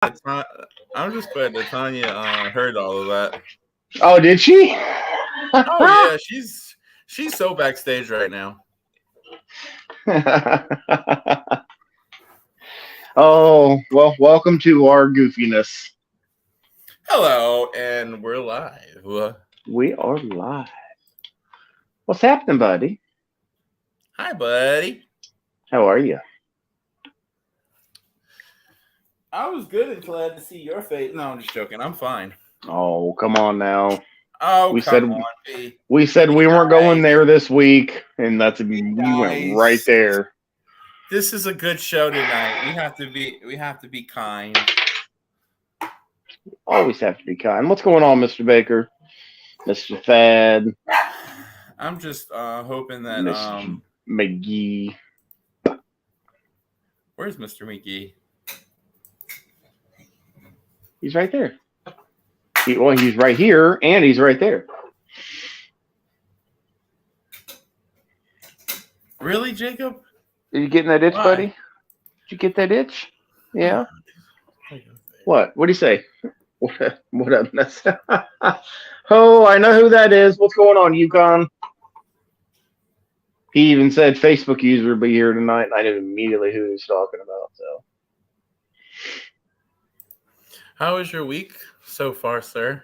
I'm just glad that Tanya heard all of that. Oh, did she? Oh yeah, she's so backstage right now. Oh, well, welcome to our goofiness. Hello, and we're live. We are live. What's happening, buddy? Hi, buddy. How are you? I was good and glad to see your face. No, I'm just joking. I'm fine. Oh, come on now. Oh, We come said on, P. we said we weren't going there this week, and we went right Guys. there. This is a good show tonight. We have to be kind. Always have to be kind. What's going on, Mr. Baker? Mr. Thad? I'm just hoping that Mr. McGee. Where's Mr. McGee? He's right there. He's right here, and he's right there. Really, Jacob? Are you getting that itch, Why? buddy? Did you get that itch? Yeah. What? What do you say? What up, Miss? Oh, I know who that is. What's going on, Yukon? He even said Facebook user will be here tonight, and I knew immediately who he was talking about. So, how was your week so far, sir?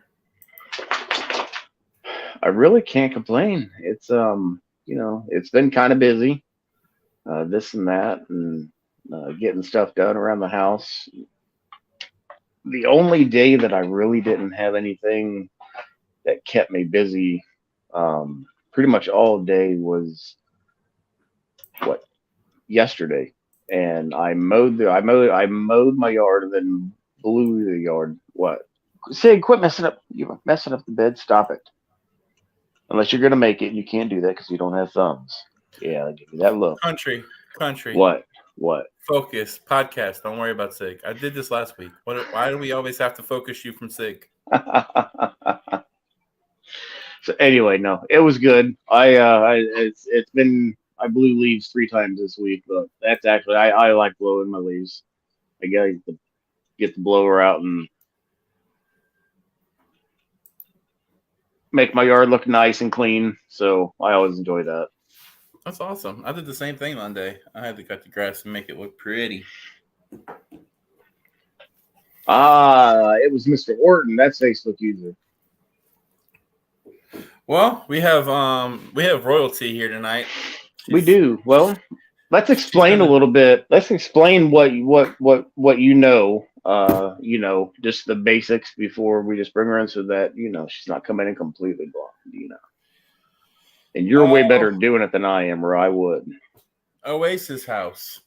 I really can't complain. It's it's been kind of busy, this and that, and getting stuff done around the house. The only day that I really didn't have anything that kept me busy, pretty much all day was yesterday, and I mowed my yard and then blew the yard. What? Sig, quit messing up! You're messing up the bed. Stop it. Unless you're gonna make it, you can't do that because you don't have thumbs. Yeah, I'll give you that look. Country. What? Focus podcast. Don't worry about Sig. I did this last week. Why do we always have to focus you from Sig? So anyway, no, it was good. It's been. I blew leaves 3 times this week, but that's actually I like blowing my leaves. I gotta get the blower out and make my yard look nice and clean. So I always enjoy that. That's awesome. I did the same thing one day. I had to cut the grass and make it look pretty. It was Mr. Orton. That's Facebook user. Well, we have royalty here tonight. We do. Well, let's explain a little bit. Let's explain what you know. Just the basics before we just bring her in, so that she's not coming in completely blind. And you're way better at doing it than I am, or I would. Oasis House.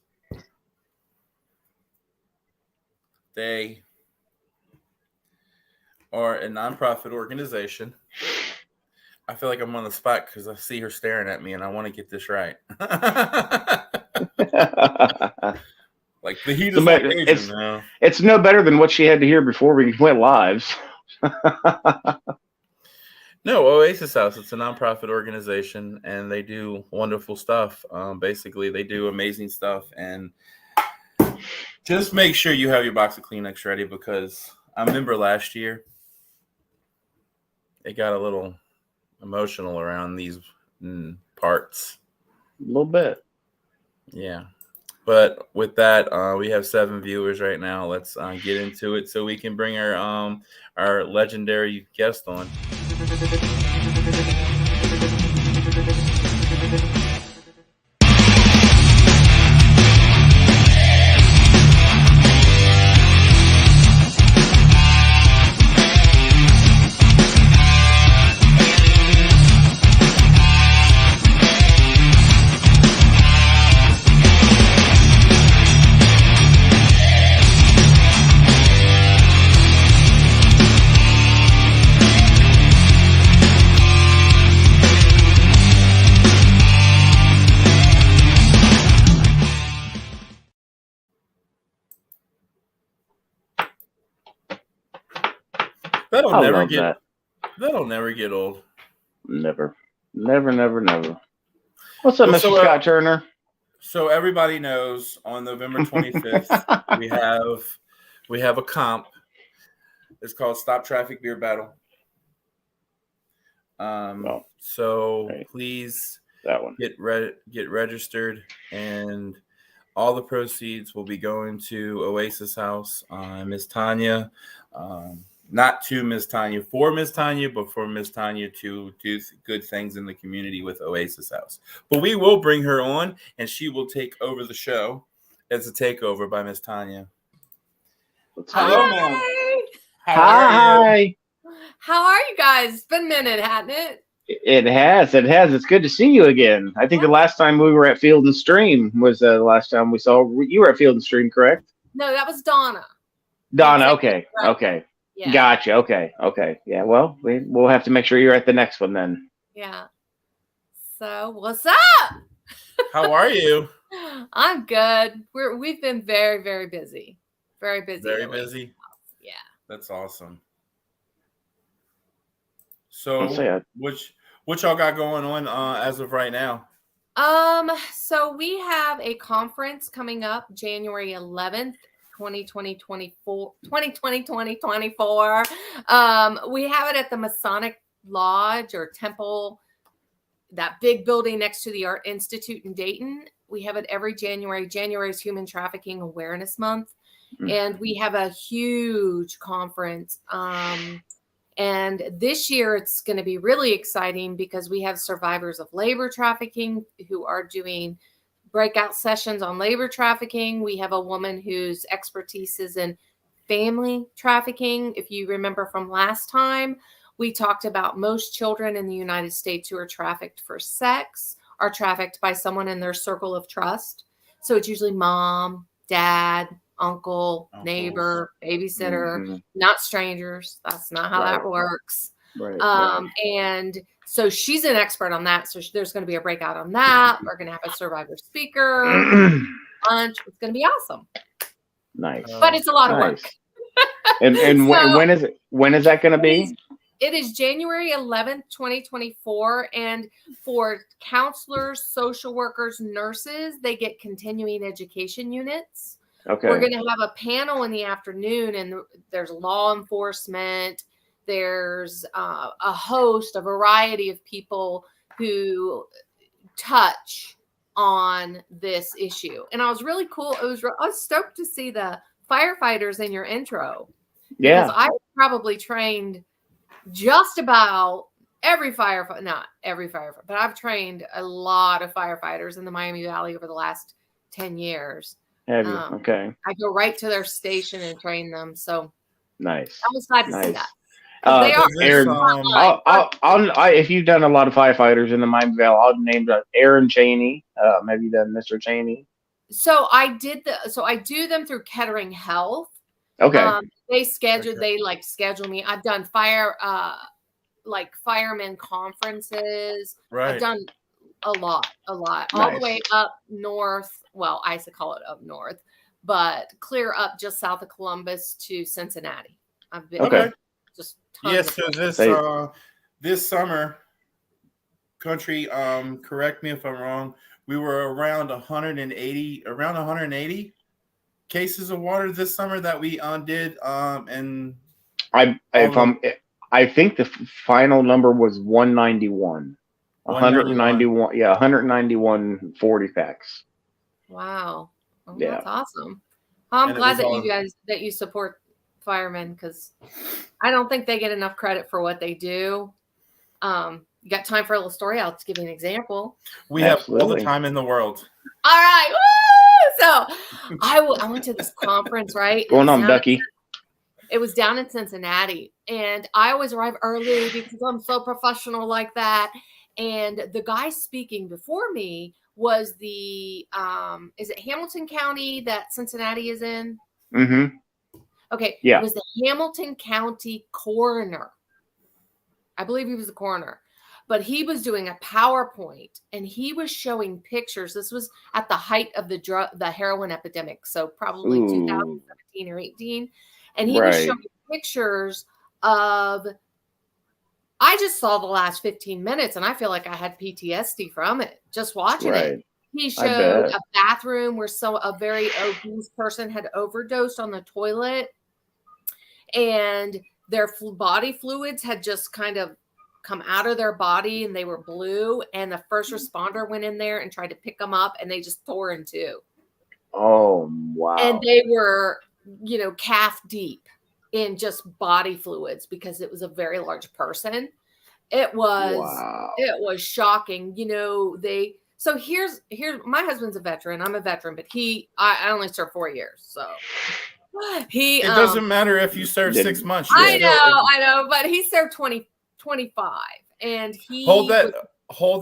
They are a nonprofit organization. I feel like I'm on the spot because I see her staring at me, and I want to get this right. Like the heat is contagion now. It's no better than what she had to hear before we went live. No, Oasis House. It's a nonprofit organization, and they do wonderful stuff. Basically, they do amazing stuff, and just make sure you have your box of Kleenex ready, because I remember last year it got a little emotional around these parts. A little bit. Yeah. But with that, we have 7 viewers right now. Let's get into it so we can bring our legendary guest on. That'll never get old. Never. What's up, Mr. Scott Turner? So everybody knows on November 25th, we have We have a comp. It's called Stop Traffic Beer Battle. So right. please That one. get registered, and all the proceeds will be going to Oasis House. Miss Tonya, not to Miss Tonya, for Miss Tonya, but for Miss Tonya to do good things in the community with Oasis House. But we will bring her on, and she will take over the show as a takeover by Miss Tonya. Hello, ma'am. Hi. How are you guys? It's been a minute, hasn't it? It has. It's good to see you again. I think the last time we were at Field and Stream was the last time we saw you were at Field and Stream, correct? No, that was Donna. Donna, okay. Yeah. Gotcha. Okay. Yeah, well, we'll have to make sure you're at the next one then. Yeah. So, what's up? How are you? I'm good. We've been very, very busy. Very busy. Very busy? Yeah. That's awesome. So, what y'all got going on as of right now? So we have a conference coming up January 11th, 2024. We have it at the Masonic Lodge or Temple, that big building next to the Art Institute in Dayton. We have it every January. January is Human Trafficking Awareness Month. And we have a huge conference. And this year it's going to be really exciting because we have survivors of labor trafficking who are doing breakout sessions on labor trafficking. We have a woman whose expertise is in family trafficking. If you remember from last time, we talked about most children in the United States who are trafficked for sex are trafficked by someone in their circle of trust. So it's usually mom, dad, uncle, neighbor, babysitter, not strangers. That's not how that works. And so she's an expert on that. So there's going to be a breakout on that. We're going to have a survivor speaker. Lunch. It's going to be awesome. Nice. But it's a lot of work. And so, when is it? When is that going to be? It is January 11th, 2024. And for counselors, social workers, nurses, they get continuing education units. Okay. We're going to have a panel in the afternoon, and there's law enforcement. There's a variety of people who touch on this issue. And I was really cool. I was stoked to see the firefighters in your intro. Yeah. Because I probably trained just about every firefighter, not every firefighter, but I've trained a lot of firefighters in the Miami Valley over the last 10 years. Have you? Okay. I go right to their station and train them. So nice. I was glad to see that. They are Aaron. If you've done a lot of firefighters in the Miami Valley, I'll name Aaron Cheney. Have you done Mr. Cheney? So I do them through Kettering Health. Okay. They schedule me. I've done fireman conferences. Right. I've done a lot, Nice. all the way up north. Well, I used to call it up north, but clear up just south of Columbus to Cincinnati. I've been just tons So this summer, country, correct me if I'm wrong, we were around 180 cases of water this summer that we did. And I think the final number was 191. 191. Yeah, 191 40 packs. Wow. Oh, yeah. That's awesome. I'm glad that you support firemen, because I don't think they get enough credit for what they do. You got time for a little story? I'll just give you an example. We have all the time in the world. All right. Woo! So I went to this conference, right? Going on, Ducky. It was down in Cincinnati, and I always arrive early because I'm so professional like that. And the guy speaking before me was the, is it Hamilton County that Cincinnati is in? Mm-hmm. Okay. Yeah. It was the Hamilton County coroner. I believe he was the coroner, but he was doing a PowerPoint and he was showing pictures. This was at the height of the heroin epidemic. So probably 2017 or 18. And he was showing pictures of, I just saw the last 15 minutes and I feel like I had PTSD from it, just watching it. He showed a bathroom where a very obese person had overdosed on the toilet and their body fluids had just kind of come out of their body and they were blue, and the first responder went in there and tried to pick them up and they just tore in two. Oh, wow. And they were, calf deep in just body fluids because it was a very large person. It was shocking. So here's my husband's a veteran. I'm a veteran, but I only served 4 years. So it doesn't matter if you serve 6 months. I know, but he served 25, and he hold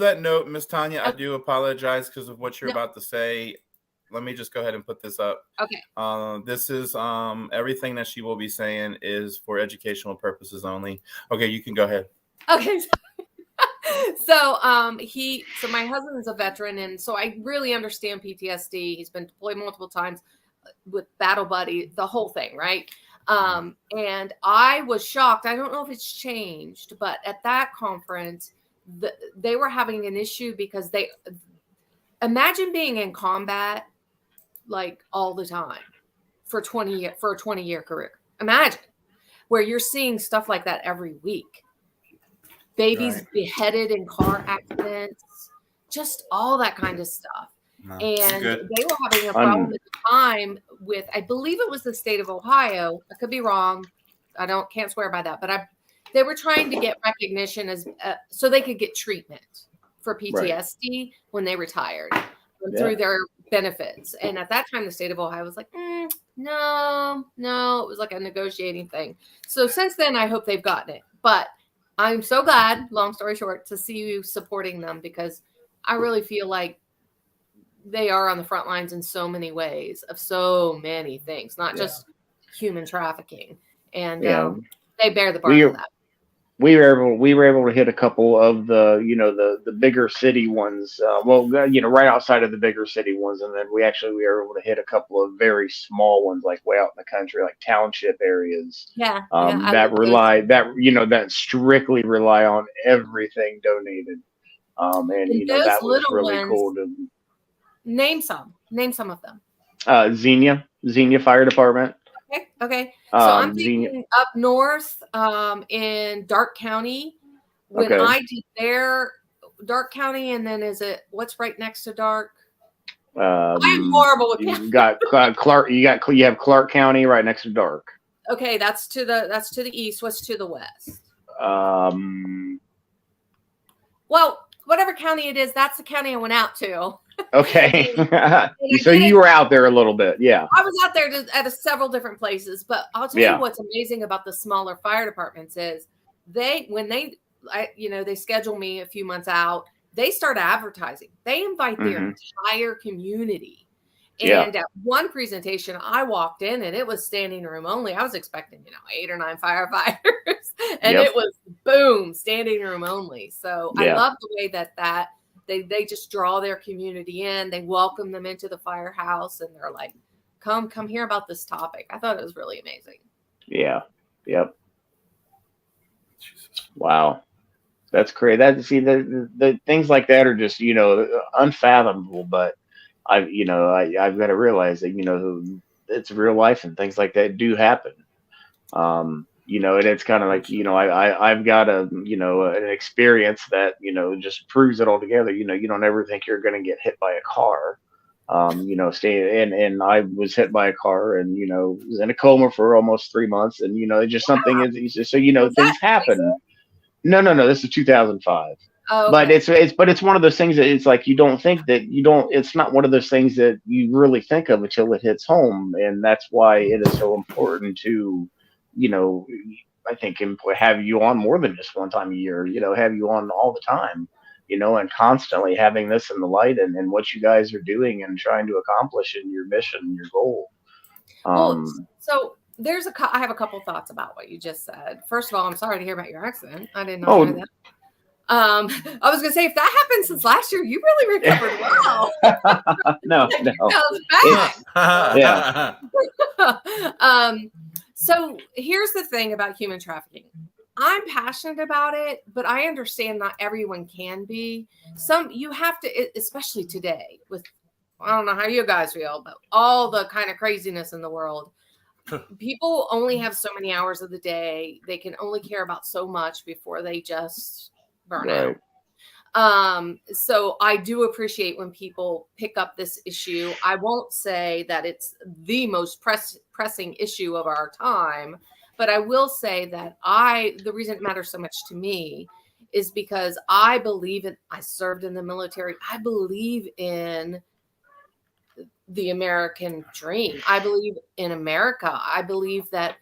that note, Miss Tonya. I do apologize because of what you're about to say. Let me just go ahead and put this up. Okay. This is everything that she will be saying is for educational purposes only. Okay, you can go ahead. Okay. So my husband is a veteran, and so I really understand PTSD. He's been deployed multiple times with battle buddy, the whole thing, right? And I was shocked. I don't know if it's changed, but at that conference, they were having an issue because imagine being in combat like all the time for a 20-year career. Imagine where you're seeing stuff like that every week. Babies beheaded in car accidents, just all that kind of stuff. No, and they were having a problem at the time with, I believe it was the state of Ohio. I could be wrong. Can't swear by that, but they were trying to get recognition as so they could get treatment for PTSD when they retired through their benefits. And at that time, the state of Ohio was like, no, it was like a negotiating thing. So since then, I hope they've gotten it. But I'm so glad, long story short, to see you supporting them, because I really feel like they are on the front lines in so many ways of so many things, not just human trafficking. And they bear the brunt of that. We were able to hit a couple of the bigger city ones. Right outside of the bigger city ones, and then we were able to hit a couple of very small ones, like way out in the country, like township areas. That strictly rely on everything donated. And that was really cool to name some of them. Xenia Fire Department. Okay. So I'm thinking up north in Darke County. When I did their Darke County, and then what's right next to Darke? I'm horrible with you got Clark. You have Clark County right next to Darke. Okay, that's to the east. What's to the west? Well, whatever county it is, that's the county I went out to. Okay. So you were out there a little bit. Yeah. I was out there at several different places, but I'll tell you what's amazing about the smaller fire departments is they schedule me a few months out, they start advertising. They invite their entire community. And at one presentation, I walked in and it was standing room only. I was expecting, 8 or 9 firefighters, and it was boom, standing room only. So I love the way that they just draw their community in. They welcome them into the firehouse, and they're like, come hear about this topic. I thought it was really amazing. Yeah. Yep. Wow. That's crazy. The things like that are just, unfathomable, but I've got to realize that, it's real life and things like that do happen. And it's kind of like, I've got an experience that, just proves it all together. You don't ever think you're going to get hit by a car. And I was hit by a car and, was in a coma for almost 3 months. And, it's just something is so, things happen. No, this is 2005. Oh, okay. But it's one of those things that it's like, it's not one of those things that you really think of until it hits home. And that's why it is so important to, I think have you on more than just one time a year, have you on all the time, and constantly having this in the light and what you guys are doing and trying to accomplish in your mission, your goal. So I have a couple thoughts about what you just said. First of all, I'm sorry to hear about your accident. I didn't know that. I was gonna say, if that happened since last year, you really recovered well. No. So here's the thing about human trafficking. I'm passionate about it, but I understand not everyone can be. You have to, especially today with, I don't know how you guys feel, but all the kind of craziness in the world. people only have so many hours of the day. They can only care about so much before they just burn out. So I do appreciate when people pick up this issue. I won't say that it's the most pressing issue of our time, but I will say that the reason it matters so much to me is because I served in the military. I believe in the American dream. I believe in America. I believe that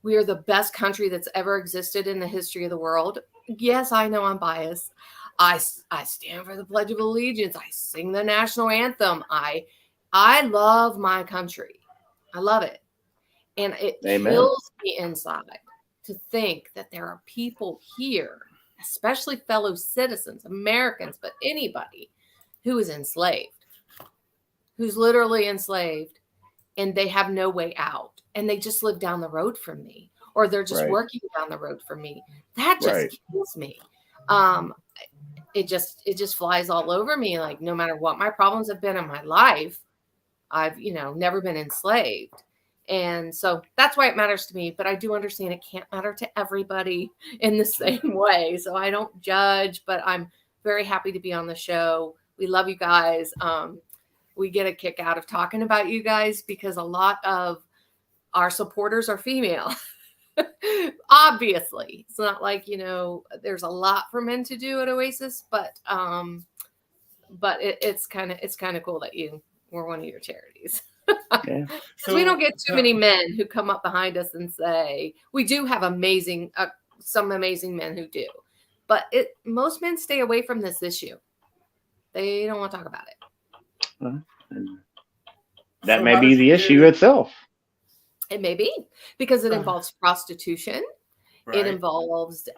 we are the best country that's ever existed in the history of the world. Yes, I know I'm biased. I stand for the Pledge of Allegiance. I sing the national anthem. I love my country. I love it. And it kills me inside to think that there are people here, especially fellow citizens, Americans, but anybody who is enslaved, who's literally enslaved, and they have no way out, and they just live down the road from me, or they're just working down the road from me. That just kills me. It just flies all over me. Like, no matter what my problems have been in my life, I've, never been enslaved. And so that's why it matters to me. But I do understand it can't matter to everybody in the same way. So I don't judge, but I'm very happy to be on the show. We love you guys. We get a kick out of talking about you guys because a lot of our supporters are female. Obviously, it's not like, there's a lot for men to do at Oasis, but it's kind of cool that we're one of your charities. Yeah. So we don't get too many men who come up behind us and say, we do have some amazing men who do, but most men stay away from this issue. They don't want to talk about it. That may be the issue itself. It may be because it involves prostitution. Right. It involves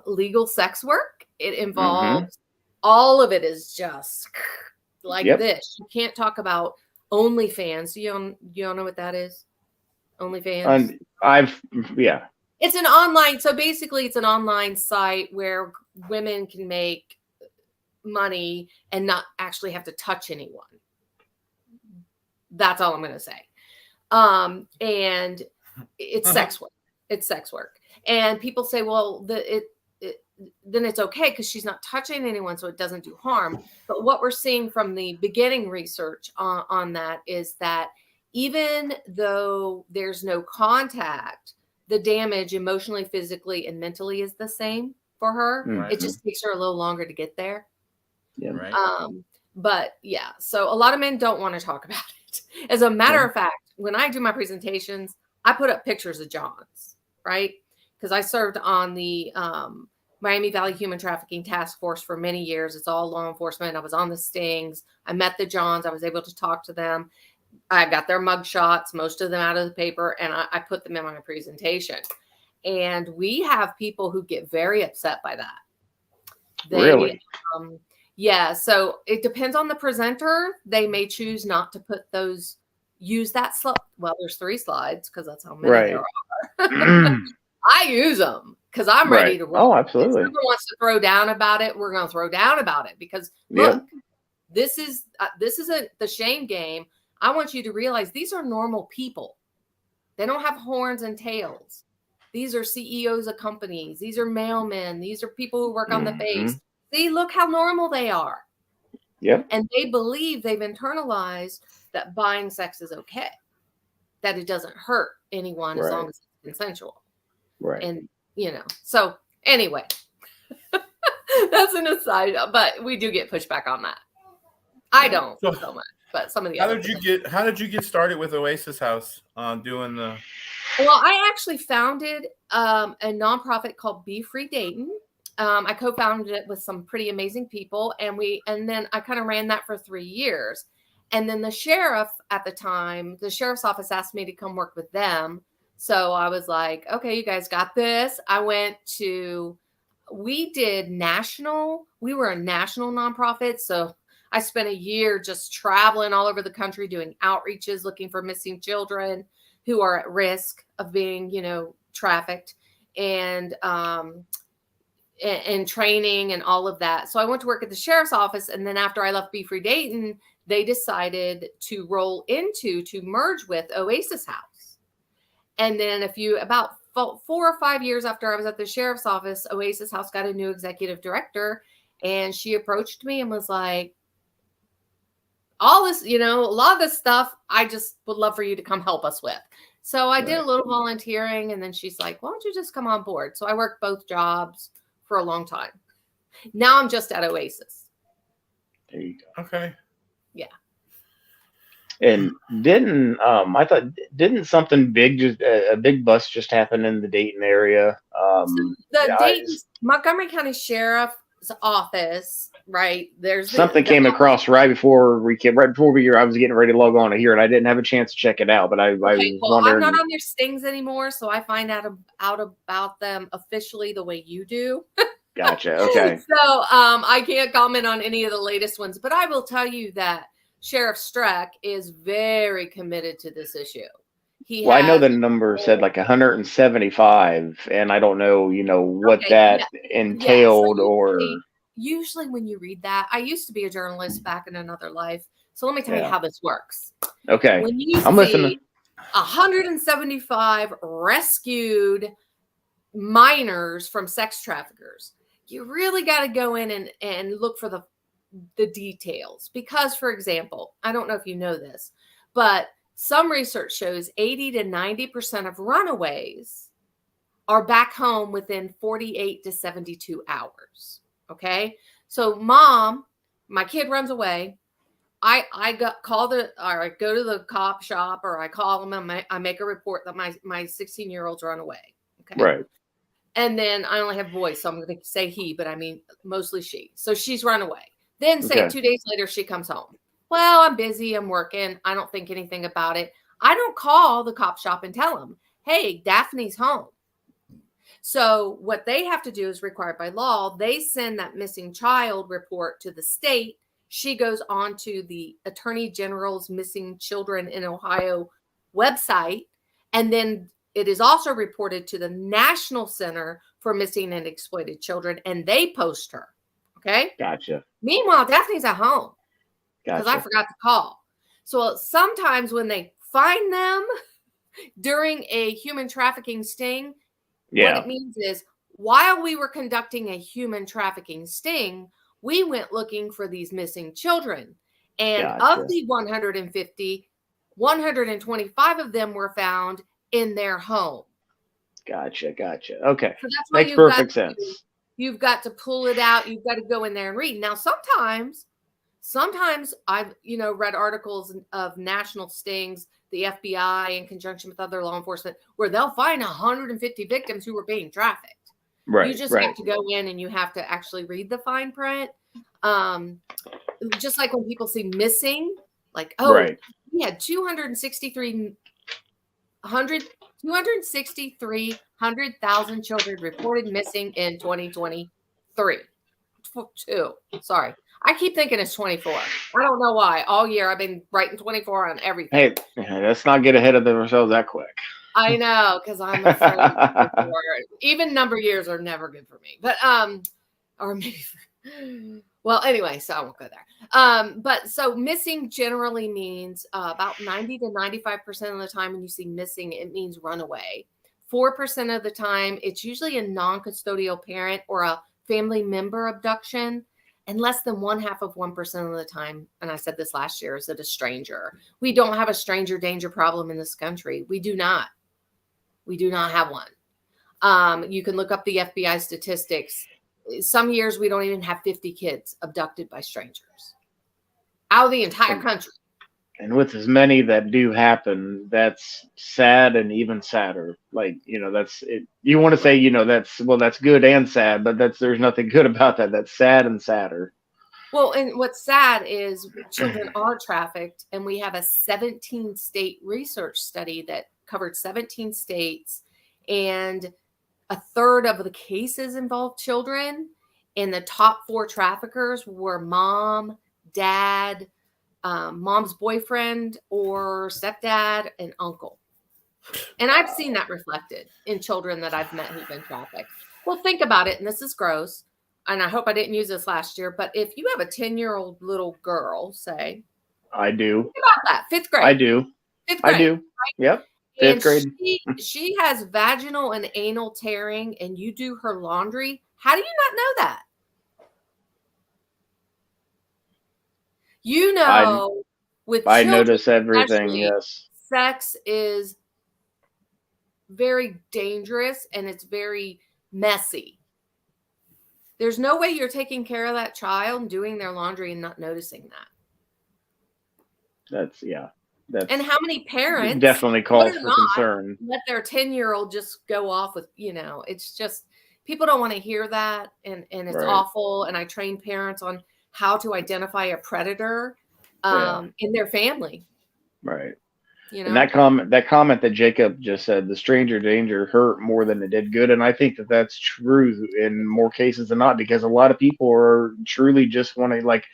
legal sex work. It involves all of it is just like this. You can't talk about OnlyFans. You don't know what that is? OnlyFans. It's an online. So basically, it's an online site where women can make money and not actually have to touch anyone. That's all I'm going to say. And it's sex work. It's sex work. And people say, well, then it's okay because she's not touching anyone, so it doesn't do harm. But what we're seeing from the beginning research on that is that even though there's no contact, the damage emotionally, physically, and mentally is the same for her. Right. It just takes her a little longer to get there. Yeah. Right. But yeah, so a lot of men don't want to talk about it. As a matter of fact, when I do my presentations, I put up pictures of Johns, right? Because I served on the Miami Valley Human Trafficking Task Force for many years. It's all law enforcement. I was on the stings. I met the Johns. I was able to talk to them. I got their mug shots, most of them out of the paper, and I put them in my presentation. And we have people who get very upset by that. Really? Yeah. So it depends on the presenter. They may choose not to use that slide. Well, there's 3 slides because that's how many there are. I use them because I'm ready to roll. Oh, absolutely. If someone wants to throw down about it, we're going to throw down about it because look, this isn't the shame game. I want you to realize these are normal people. They don't have horns and tails. These are CEOs of companies. These are mailmen. These are people who work on the base. See, look how normal they are. Yep. And they believe they've internalized that buying sex is okay, that it doesn't hurt anyone as long as it's consensual. Right. And, so anyway, that's an aside, but we do get pushback on that. I don't so much, but some of the How did you get started with Oasis House doing the? Well, I actually founded a nonprofit called Be Free Dayton. I co-founded it with some pretty amazing people, and then I kind of ran that for 3 years. And then the sheriff at the time, the sheriff's office asked me to come work with them. So I was like, okay, you guys got this. We were a national nonprofit. So I spent a year just traveling all over the country doing outreaches, looking for missing children who are at risk of being, trafficked, and training and all of that. So I went to work at the sheriff's office. And then after I left Be Free Dayton, they decided to merge with Oasis House. And then about 4 or 5 years after I was at the sheriff's office, Oasis House got a new executive director, and she approached me and was like, all this, a lot of this stuff, I just would love for you to come help us with. So I did a little volunteering, and then she's like, why don't you just come on board? So I worked both jobs for a long time. Now I'm just at Oasis. There you go. Okay. Yeah. And didn't something big, just a big bust just happen in the Dayton area? Dayton, Montgomery County Sheriff's Office, right? There's something came across right before we were here. I was getting ready to log on to here, and I didn't have a chance to check it out. But I was wondering. I'm not on their stings anymore, so I find out about them officially the way you do. Gotcha. Okay. So I can't comment on any of the latest ones, but I will tell you that Sheriff Streck is very committed to this issue. I know the number said like 175, and I don't know, what that entailed. Usually when you read that, I used to be a journalist back in another life. So let me tell you how this works. Okay. When you see listening. 175 rescued minors from sex traffickers, you really got to go in and look for the details. Because, for example, I don't know if you know this, but some research shows 80 to 90% of runaways are back home within 48 to 72 hours. Okay. So mom, my kid runs away. I go to the cop shop, or I call them and I make a report that my 16-year-old's run away. Okay. Right. And then I only have boys, so I'm going to say he, but I mean mostly she. So she's run away. Then say 2 days later, she comes home. Well, I'm busy. I'm working. I don't think anything about it. I don't call the cop shop and tell them, hey, Daphne's home. So what they have to do is required by law. They send that missing child report to the state. She goes on to the Attorney General's Missing Children in Ohio website. And then it is also reported to the National Center for Missing and Exploited Children, and they post her. Okay. Gotcha. Meanwhile, Daphne's at home because I Gotcha. forgot to call. So sometimes when they find them during a human trafficking sting, what it means is while we were conducting a human trafficking sting, we went looking for these missing children. And of the 150, 125 of them were found in their home. Gotcha. Okay. So that's why makes perfect sense. You've got to pull it out. You've got to go in there and read. Now, sometimes I've, read articles of national stings, the FBI in conjunction with other law enforcement, where they'll find 150 victims who were being trafficked. Right. You just have to go in and you have to actually read the fine print. Just like when people see missing, like, we had 263,000 children reported missing in 2023. Sorry. I keep thinking it's 24. I don't know why. All year I've been writing 24 on everything. Hey, let's not get ahead of ourselves that quick. I know, because I'm afraid of 24. Even number years are never good for me. But or maybe well, anyway, so I won't go there. But so missing generally means about 90 to 95% of the time when you see missing, it means runaway. 4% of the time, it's usually a non-custodial parent or a family member abduction. And less than 0.5% of the time, and I said this last year, is it a stranger. We don't have a stranger danger problem in this country. We do not. We do not have one. You can look up the FBI statistics. Some years we don't even have 50 kids abducted by strangers out of the entire country. And with as many that do happen, that's sad and even sadder. Like, that's it. You want to say, that's good and sad, but there's nothing good about that. That's sad and sadder. Well, and what's sad is children are trafficked, and we have a 17-state research study that covered 17 states, and a third of the cases involved children. And the top 4 traffickers were mom, dad, mom's boyfriend or stepdad, and uncle. And I've seen that reflected in children that I've met who've been trafficked. Well, think about it, and this is gross, and I hope I didn't use this last year, but if you have a 10-year-old little girl, say. I do. Think about that, 5th grade. I do. 5th grade. I do. Right? Yep. Fifth grade. She has vaginal and anal tearing, and you do her laundry. How do you not know that? You know, with I children, notice everything. especially, Yes. sex is very dangerous and it's very messy. There's no way you're taking care of that child and doing their laundry and not noticing that. That's And how many parents definitely calls for concern. Let their 10-year-old just go off with, it's just, people don't want to hear that. And it's Right. awful. And I train parents on how to identify a predator in their family. Right. And that comment that Jacob just said, the stranger danger hurt more than it did good. And I think that that's true in more cases than not, because a lot of people are truly just want to, like,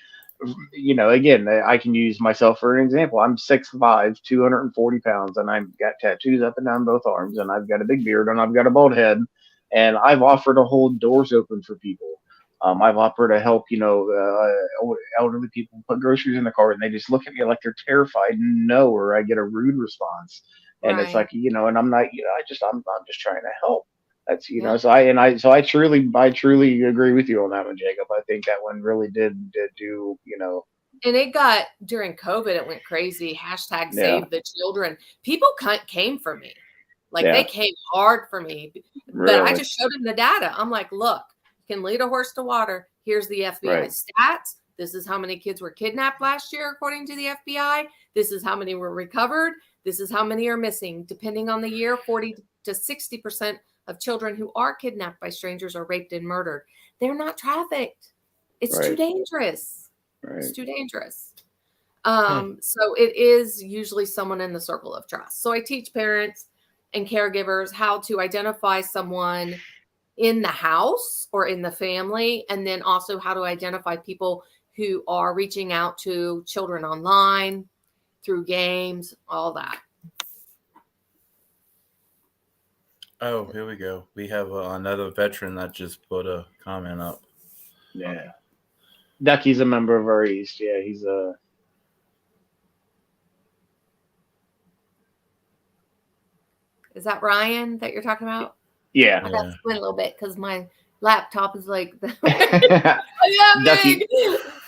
again, I can use myself for an example. I'm 6'5", 240 pounds, and I've got tattoos up and down both arms, and I've got a big beard, and I've got a bald head, and I've offered to hold doors open for people. I've offered to help, elderly people put groceries in the car, and they just look at me like they're terrified, or I get a rude response, and it's like, and I'm not, I'm just trying to help. That's so I truly agree with you on that one, Jacob. I think that one really did do, And it got, during COVID, it went crazy. # save the children. People came for me. Like, they came hard for me. But I just showed them the data. I'm like, look, you can lead a horse to water. Here's the FBI stats. This is how many kids were kidnapped last year, according to the FBI. This is how many were recovered. This is how many are missing. Depending on the year, 40 to 60% of children who are kidnapped by strangers are raped and murdered. They're not trafficked. It's too dangerous. Right. It's too dangerous. So it is usually someone in the circle of trust. So I teach parents and caregivers how to identify someone in the house or in the family, and then also how to identify people who are reaching out to children online, through games, all that. Oh, here we go. We have another veteran that just put a comment up. Yeah. Ducky's a member of our East. Yeah, he's a... Is that Ryan that you're talking about? Yeah. I got to squint a little bit because my laptop is like... Ducky.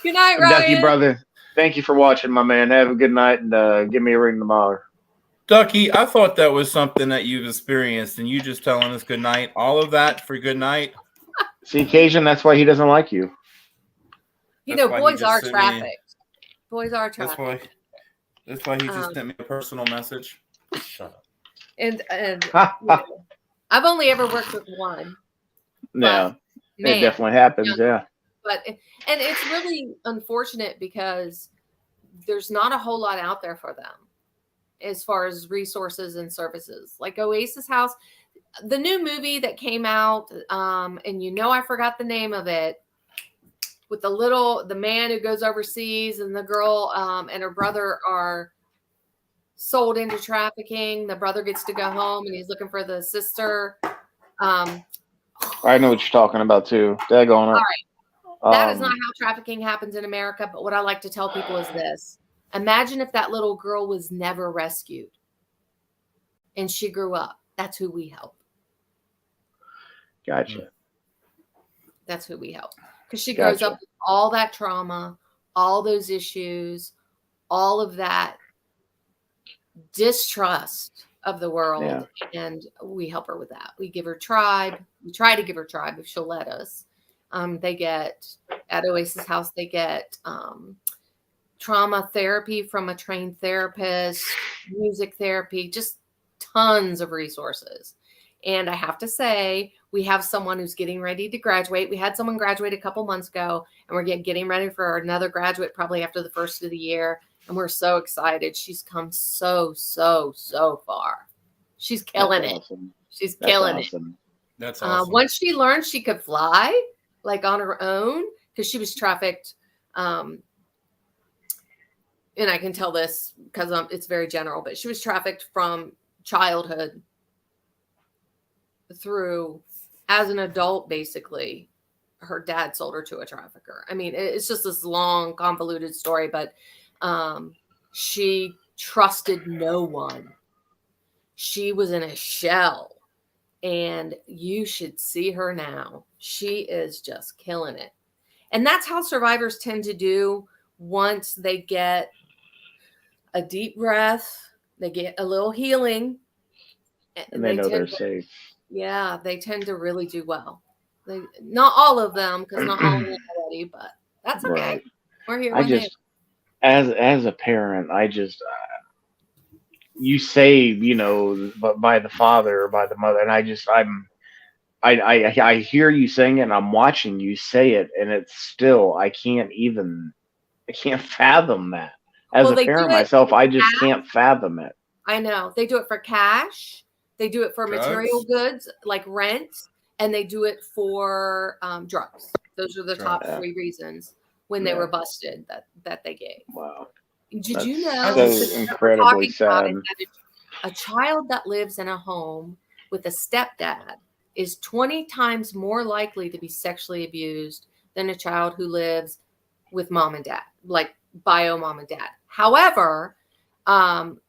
Good night, Ryan. Ducky, brother. Thank you for watching, my man. Have a good night, and give me a ring tomorrow. Ducky, I thought that was something that you've experienced, and you just telling us good night. All of that for good night. See, Cajun, that's why he doesn't like you. Boys are trafficked. Boys are trafficked. That's why he just sent me a personal message. Shut up. And I've only ever worked with one. Yeah, it definitely happens. Yeah. And it's really unfortunate because there's not a whole lot out there for them as far as resources and services. Like Oasis House, the new movie that came out, and I forgot the name of it, with the man who goes overseas and the girl and her brother are sold into trafficking. The brother gets to go home and he's looking for the sister. I know what you're talking about too. Daggone it. All right. That is not how trafficking happens in America. But what I like to tell people is this. Imagine if that little girl was never rescued and she grew up. That's who we help. Gotcha. That's who we help. Because she grows up with all that trauma, all those issues, all of that distrust of the world. And we help her with that. We give her tribe. We try to give her tribe if she'll let us. They get, at Oasis House, they get trauma therapy from a trained therapist, music therapy, just tons of resources. And I have to say, we have someone who's getting ready to graduate. We had someone graduate a couple months ago, and we're getting ready for another graduate probably after the first of the year. And we're so excited. She's come so far. She's killing it. Awesome. She's killing it. That's awesome. Once she learned she could fly, like on her own, because she was trafficked. And I can tell this because it's very general, but she was trafficked from childhood through, as an adult, basically, her dad sold her to a trafficker. I mean, it's just this long, convoluted story, but she trusted no one. She was in a shell, and you should see her now. She is just killing it. And that's how survivors tend to do once they get a deep breath, they get a little healing, And they know they're tend to, safe. yeah, they tend to really do well. Not all of them, because not all of them are ready, but that's okay. Right. We're here I one day. just, as a parent, I just, you say, you know, but by the father or by the mother, and I hear you saying it, and I'm watching you say it, and it's still, I can't fathom that. As Well, a they do parent it myself, I for just cash. can't fathom it. I know. They do it for cash. They do it for material goods like rent, and they do it for drugs. Those are the top Yeah. 3 reasons when they were busted that they gave. Wow. Did you know so that incredibly sad. A child that lives in a home with a stepdad is 20 times more likely to be sexually abused than a child who lives with mom and dad, like bio mom and dad. However, I'm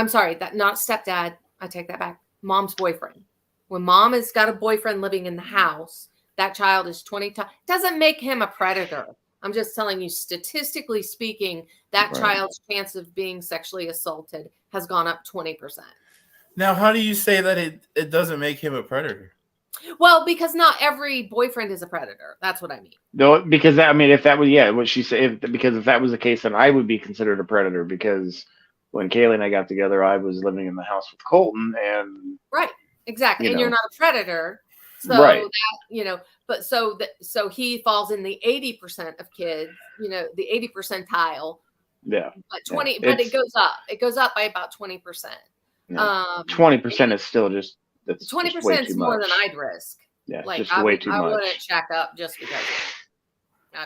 sorry, that not stepdad. I take that back. Mom's boyfriend. When mom has got a boyfriend living in the house, that child is 20 times. Doesn't make him a predator. I'm just telling you, statistically speaking, that child's chance of being sexually assaulted has gone up 20%. Now, how do you say that it doesn't make him a predator? Well, because not every boyfriend is a predator. That's what I mean. No, because if that was what she said, because if that was the case, then I would be considered a predator. Because when Kaylee and I got together, I was living in the house with Colton, and right, exactly, and you're not a predator, so that, but so he falls in the 80% of kids, the 80 percentile. Yeah, but 20, but it goes up. It goes up by about 20%. 20% is still just 20% is more than I'd risk. Yeah, like just way too much. I wouldn't shack up just because.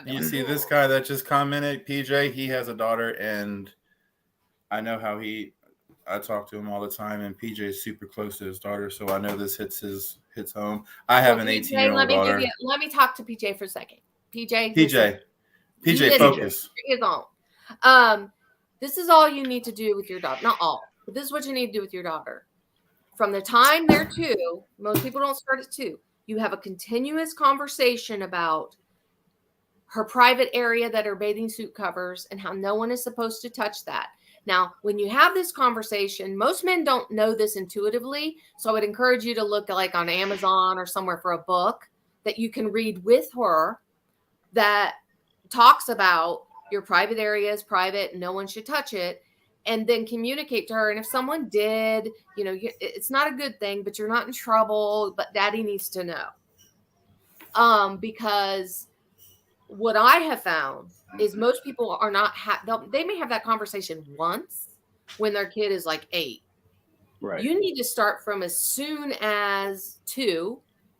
You see this guy that just commented, PJ, he has a daughter, and I know how I talk to him all the time, and PJ is super close to his daughter, so I know this hits home. I have an 18-year-old daughter. Let me talk to PJ for a second. PJ, focus. He is on. This is all you need to do with your daughter. Not all, but this is what you need to do with your daughter. From the time they're 2, most people don't start at 2. You have a continuous conversation about her private area that her bathing suit covers and how no one is supposed to touch that. Now, when you have this conversation, most men don't know this intuitively. So I would encourage you to look like on Amazon or somewhere for a book that you can read with her that talks about your private area is private. No one should touch it. And then communicate to her. And if someone did, it's not a good thing, but you're not in trouble, but daddy needs to know. Because what I have found is most people are not, they may have that conversation once when their kid is like 8. Right. You need to start from as soon as 2.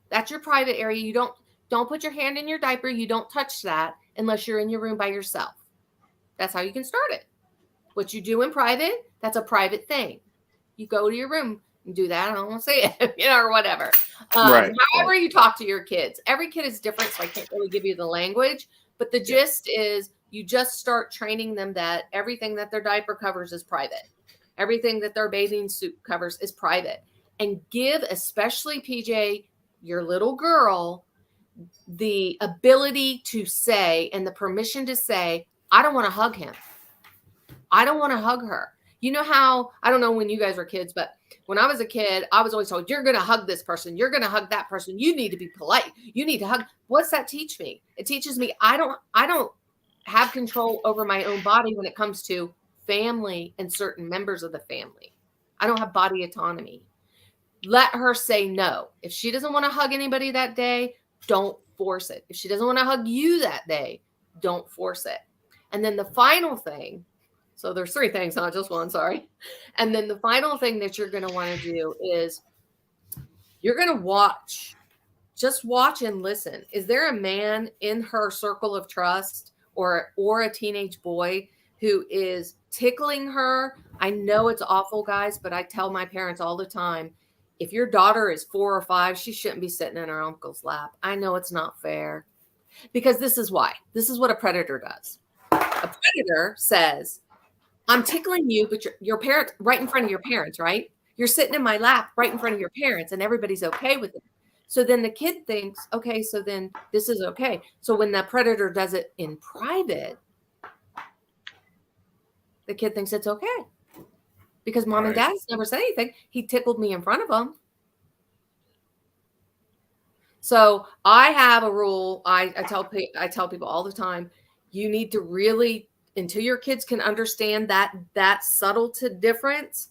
That's your private area. You don't put your hand in your diaper. You don't touch that unless you're in your room by yourself. That's how you can start it. What you do in private, that's a private thing. You go to your room and do that. I don't want to say it, or whatever. However you talk to your kids. Every kid is different, so I can't really give you the language. But the gist is you just start training them that everything that their diaper covers is private. Everything that their bathing suit covers is private. And give, especially PJ, your little girl, the ability to say and the permission to say, I don't want to hug him. I don't want to hug her. You know how, I don't know when you guys were kids, but when I was a kid, I was always told, you're going to hug this person. You're going to hug that person. You need to be polite. You need to hug. What's that teach me? It teaches me I don't have control over my own body when it comes to family and certain members of the family. I don't have body autonomy. Let her say no. If she doesn't want to hug anybody that day, don't force it. If she doesn't want to hug you that day, don't force it. And then the final thing, so there's 3 things, not just one, sorry. And then the final thing that you're going to want to do is you're going to watch. Just watch and listen. Is there a man in her circle of trust or a teenage boy who is tickling her? I know it's awful, guys, but I tell my parents all the time, if your daughter is 4 or 5, she shouldn't be sitting in her uncle's lap. I know it's not fair. Because this is why. This is what a predator does. A predator says, I'm tickling you, but your parents, right in front of your parents, right? You're sitting in my lap right in front of your parents and everybody's okay with it. So then the kid thinks, okay, so then this is okay. So when the predator does it in private, the kid thinks it's okay because mom and dad never said anything. He tickled me in front of them. So I have a rule. I tell people all the time, you need to really, until your kids can understand that subtle difference,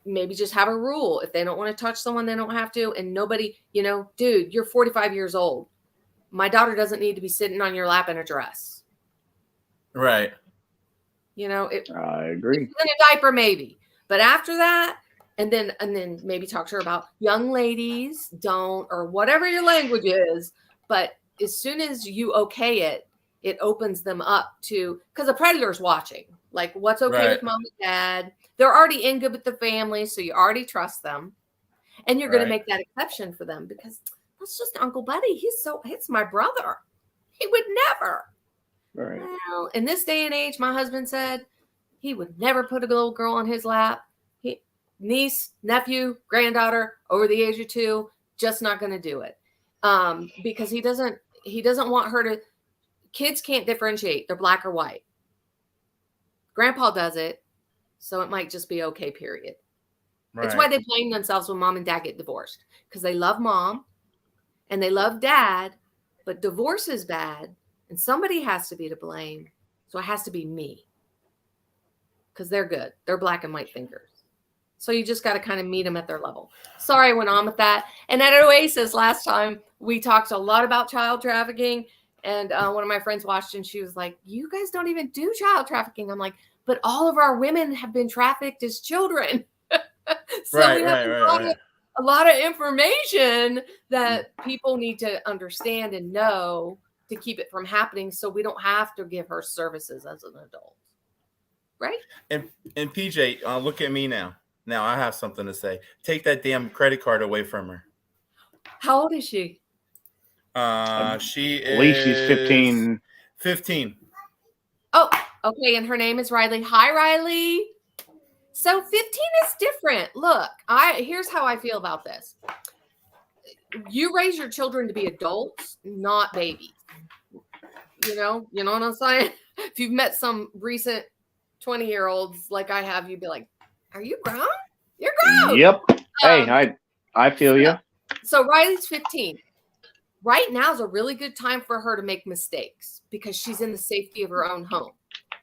maybe just have a rule. If they don't want to touch someone, they don't have to. And nobody, dude, you're 45 years old. My daughter doesn't need to be sitting on your lap in a dress. Right. I agree. In a diaper, maybe. But after that, and then maybe talk to her about young ladies don't, or whatever your language is. But as soon as you okay it, it opens them up to, because the predator's watching. Like, what's okay with mom and dad? They're already in good with the family, so you already trust them. And you're going to make that exception for them because that's just Uncle Buddy. It's my brother. He would never. Right. Well, in this day and age, my husband said he would never put a little girl on his lap. Niece, nephew, granddaughter over the age of 2, just not going to do it. Because he doesn't want her to, kids can't differentiate. They're black or white. Grandpa does it. So it might just be okay, period. Right. It's why they blame themselves when mom and dad get divorced. Because they love mom and they love dad, but divorce is bad and somebody has to be to blame. So it has to be me. Because they're good. They're black and white thinkers. So you just got to kind of meet them at their level. Sorry I went on with that. And at Oasis last time, we talked a lot about child trafficking. And one of my friends watched and she was like, you guys don't even do child trafficking. I'm like, but all of our women have been trafficked as children. So we have a lot of information that people need to understand and know to keep it from happening so we don't have to give her services as an adult. Right? And PJ, look at me now. Now I have something to say. Take that damn credit card away from her. How old is she? She is. At least she's 15. 15. Oh, okay. And her name is Riley. Hi, Riley. So 15 is different. Look, here's how I feel about this. You raise your children to be adults, not babies. You know what I'm saying? If you've met some recent 20-year-olds like I have, you'd be like, are you grown? You're grown. Yep. Hey, I feel you. So Riley's 15. Right now is a really good time for her to make mistakes because she's in the safety of her own home.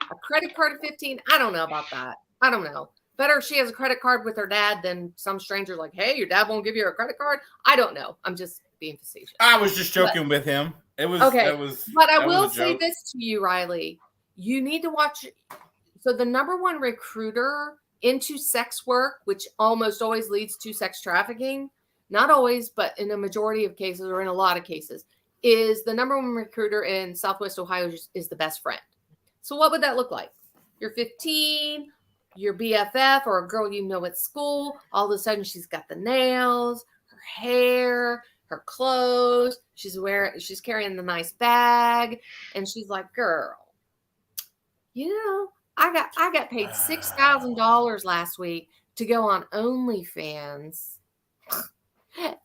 A credit card at 15, I don't know about that. I don't know. Better if she has a credit card with her dad than some stranger like, hey, your dad won't give you a credit card. I don't know. I'm just being facetious. I was just joking with him. It was okay. But I will say this to you, Riley. You need to watch. So the number one recruiter into sex work, which almost always leads to sex trafficking, not always, but in a majority of cases or in a lot of cases, is the number one recruiter in Southwest Ohio is the best friend. So what would that look like? You're 15, your BFF or a girl you know at school, all of a sudden she's got the nails, her hair, her clothes, she's carrying the nice bag, and she's like, girl, I got paid $6,000 last week to go on OnlyFans,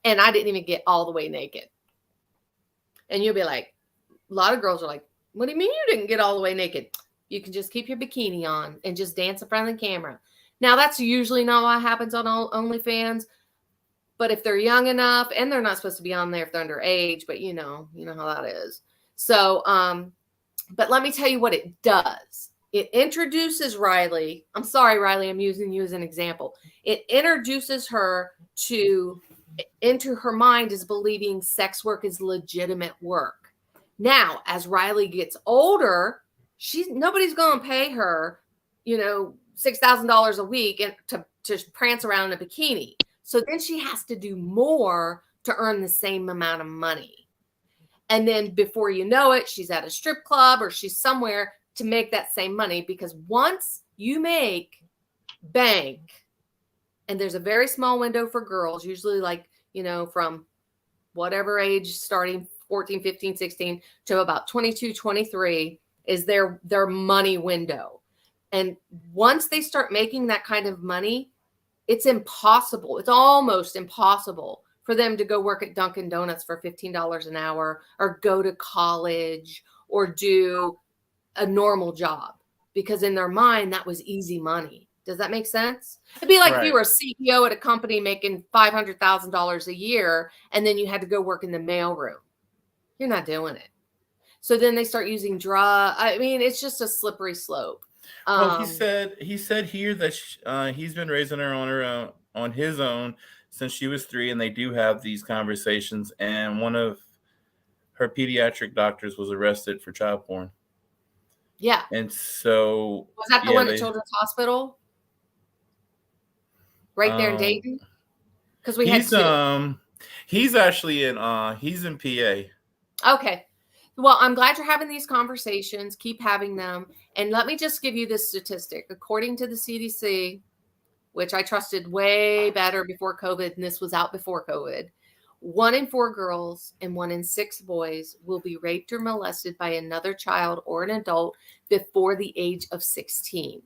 and I didn't even get all the way naked. And you'll be like, a lot of girls are like, what do you mean you didn't get all the way naked? You can just keep your bikini on and just dance in front of the camera. Now, that's usually not what happens on OnlyFans, but if they're young enough, and they're not supposed to be on there if they're underage, but you know how that is. So, but let me tell you what it does. It introduces Riley. I'm sorry, Riley, I'm using you as an example. It introduces her into her mind as believing sex work is legitimate work. Now, as Riley gets older, nobody's going to pay her, $6,000 a week and to prance around in a bikini. So then she has to do more to earn the same amount of money. And then before you know it, she's at a strip club or she's somewhere to make that same money, because once you make bank, and there's a very small window for girls, usually from whatever age, starting 14, 15, 16 to about 22, 23 is their money window. And once they start making that kind of money, It's impossible. It's almost impossible for them to go work at Dunkin' Donuts for $15 an hour or go to college or do a normal job, because in their mind, that was easy money. Does that make sense? It'd be like if you were a CEO at a company making $500,000 a year, and then you had to go work in the mailroom. You're not doing it. So then they start using drugs. I mean, it's just a slippery slope. Well, he said here that he's been raising her on his own since she was 3, and they do have these conversations. And one of her pediatric doctors was arrested for child porn. Yeah. And so was that the one at Children's Hospital, right there in Dayton? Because we had 2. He's actually he's in PA. Okay. Well, I'm glad you're having these conversations. Keep having them. And let me just give you this statistic. According to the CDC, which I trusted way better before COVID, and this was out before COVID, 1 in 4 girls and 1 in 6 boys will be raped or molested by another child or an adult before the age of 16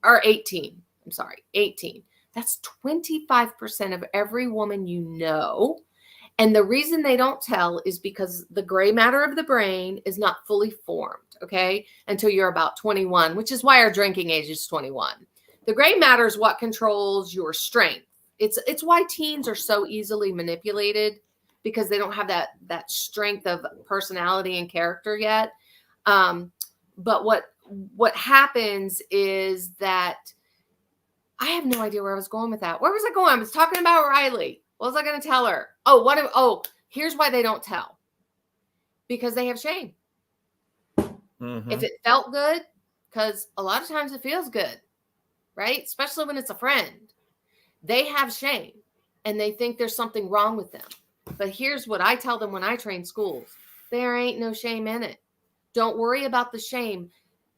or 18. I'm sorry, 18. That's 25% of every woman you know. And the reason they don't tell is because the gray matter of the brain is not fully formed, okay, until you're about 21, which is why our drinking age is 21. The gray matter is what controls your strength. It's why teens are so easily manipulated, because they don't have that strength of personality and character yet. But what happens is that I have no idea where I was going with that. Where was I going? I was talking about Riley. What was I going to tell her? Here's why they don't tell. Because they have shame. Mm-hmm. If it felt good, because a lot of times it feels good, right? Especially when it's a friend. They have shame and they think there's something wrong with them. But here's what I tell them when I train schools. There ain't no shame in it. Don't worry about the shame.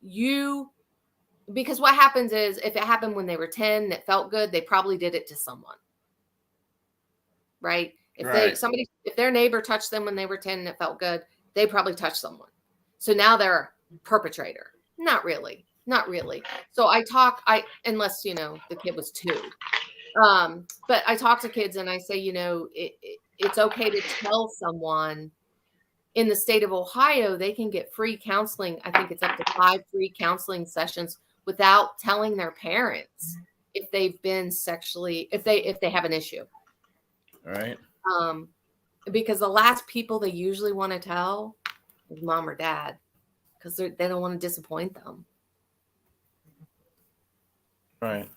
Because what happens is, if it happened when they were 10 and it felt good, they probably did it to someone. Right? If their neighbor touched them when they were 10 and it felt good, they probably touched someone. So now they're a perpetrator. Not really. So unless, the kid was 2. But I talk to kids and I say, it's okay to tell someone. In the state of Ohio, they can get free counseling. I think it's up to 5 free counseling sessions without telling their parents if they've been if they have an issue. All right. Because the last people they usually want to tell is mom or dad, because they don't want to disappoint them. Right.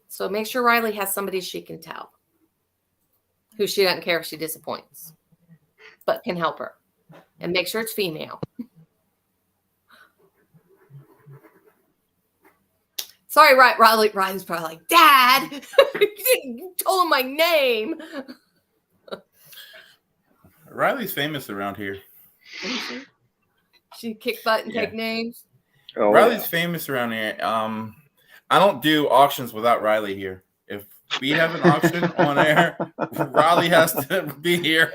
So make sure Riley has somebody she can tell, who she doesn't care if she disappoints, but can help her. And make sure it's female. Sorry, Riley's probably like, Dad, you told him my name. Riley's famous around here. She kick butt and take names. Oh, Riley's famous around here. I don't do auctions without Riley here. If we have an auction on air, Riley has to be here.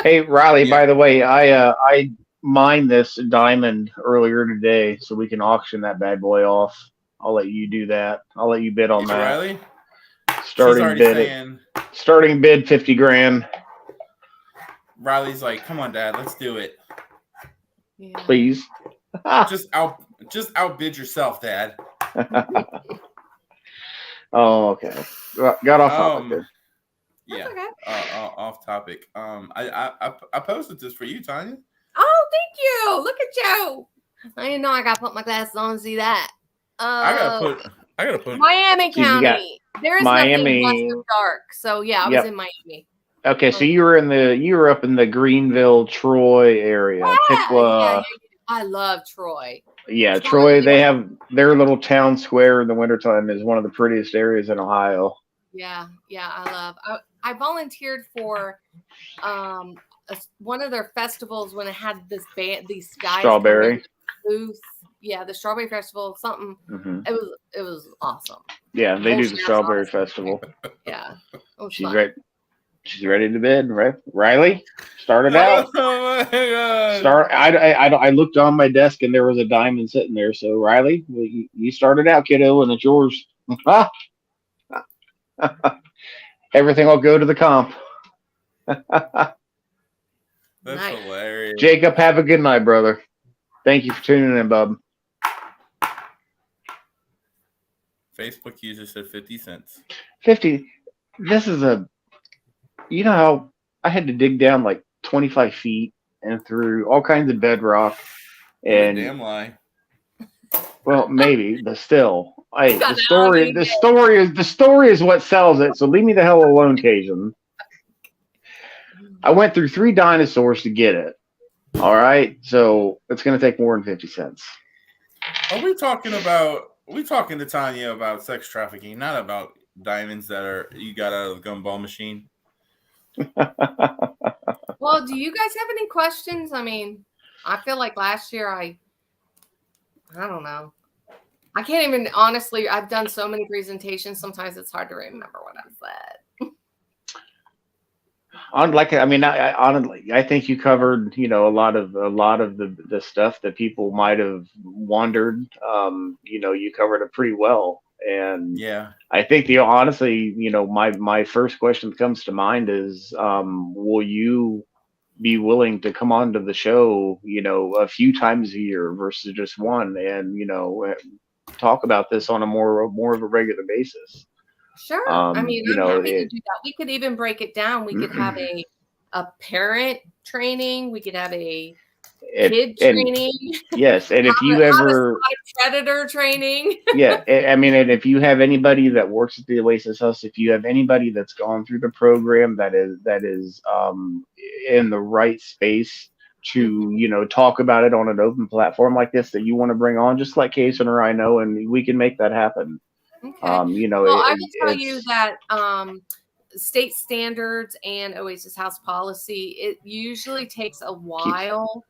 Hey, Riley, by the way, I mined this diamond earlier today, so we can auction that bad boy off. I'll let you do that. I'll let you bid on that. Riley? Starting bid 50 grand. Riley's like, come on, Dad, let's do it. Yeah. Please. Just outbid yourself, Dad. Oh, okay. Got off topic there. Yeah. Okay. Off topic. I posted this for you, Tonya. Oh, thank you. Look at you. I didn't know I gotta put my glasses on and see that. I gotta put Miami County. There is Miami. Nothing less than dark. So yeah, I was in Miami. Okay, so you were up in the Greenville, Troy area. Yeah. I love Troy. Yeah, Troy, they have their little town square in the wintertime is one of the prettiest areas in Ohio. Yeah, I volunteered for one of their festivals when it had this band, these guys. Strawberry. Booth. Yeah, the Strawberry Festival, something. Mm-hmm. It was awesome. Yeah, they do the Strawberry Festival. Yeah. She's ready. She's ready to bid, right? Riley, start it out. Oh my God! I looked on my desk and there was a diamond sitting there. So Riley, you start it out, kiddo, and it's yours. Everything will go to the comp. That's Nice. hilarious. Jacob, have a good night, brother. Thank you for tuning in, bub. Facebook user said 50 cents. 50. This is you know how I had to dig down like 25 feet and through all kinds of bedrock. You a And damn lie. well, maybe, but still, Got the out story, of the story is what sells it. So leave me the hell alone, Cajun. I went through 3 dinosaurs to get it. All right, so it's gonna take more than 50 cents. Are we talking to Tanya about sex trafficking, not about diamonds that you got out of the gumball machine? Well, do you guys have any questions? I mean, I feel like last year I don't know. I can't even honestly. I've done so many presentations. Sometimes it's hard to remember what I said. Honestly, I think you covered, a lot of the stuff that people might have wondered. You covered it pretty well, and Yeah. I think honestly, my first question that comes to mind is, will you be willing to come onto the show, a few times a year versus just one, and talk about this on a more of a regular basis? Sure. I mean, I'm happy to do that. We could even break it down. We could have a parent training. We could have a kid training. Yes, and if you ever predator training. Yeah, I mean, and if you have anybody that works at the Oasis House, if you have anybody that's gone through the program that is in the right space to talk about it on an open platform like this that you want to bring on, just let Kason or I know, and we can make that happen. Okay. I will tell you that state standards and Oasis House policy, it usually takes a while.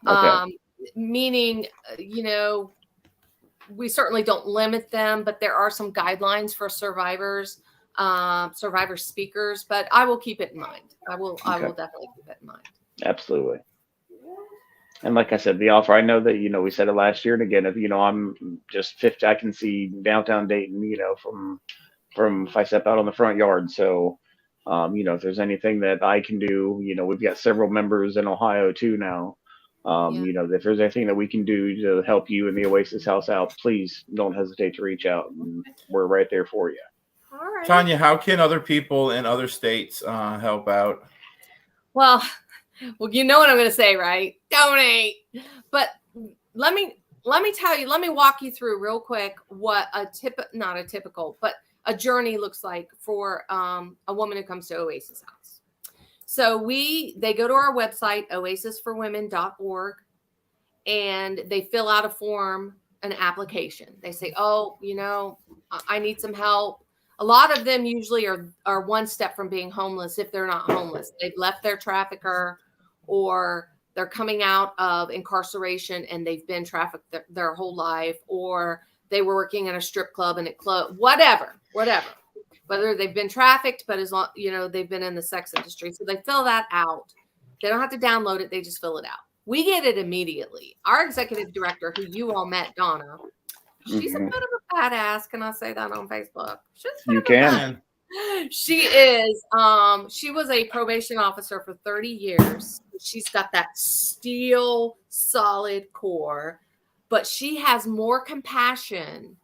Okay. Meaning, we certainly don't limit them, but there are some guidelines for survivors, survivor speakers, but I will keep it in mind. I will definitely keep it in mind. Absolutely. And like I said, the offer, I know that, we said it last year. And again, if, I'm just 50, I can see downtown Dayton, from if I step out on the front yard. So, if there's anything that I can do, we've got several members in Ohio too now. If there's anything that we can do to help you in the Oasis House out, please don't hesitate to reach out. And we're right there for you. All right. Tanya, how can other people in other states help out? Well, you know what I'm going to say, right? Donate. But let me tell you, let me walk you through real quick what not a typical, but a journey looks like for a woman who comes to Oasis House. So they go to our website, oasisforwomen.org, and they fill out a form, an application. They say, I need some help. A lot of them usually are one step from being homeless if they're not homeless. They've left their trafficker, or they're coming out of incarceration and they've been trafficked their whole life, or they were working in a strip club and it closed, whatever. Whether they've been trafficked, but as long, they've been in the sex industry. So they fill that out. They don't have to download it. They just fill it out. We get it immediately. Our executive director, who you all met, Donna, she's a bit of a badass. Can I say that on Facebook? You can. She is. She was a probation officer for 30 years. She's got that steel, solid core, but she has more compassion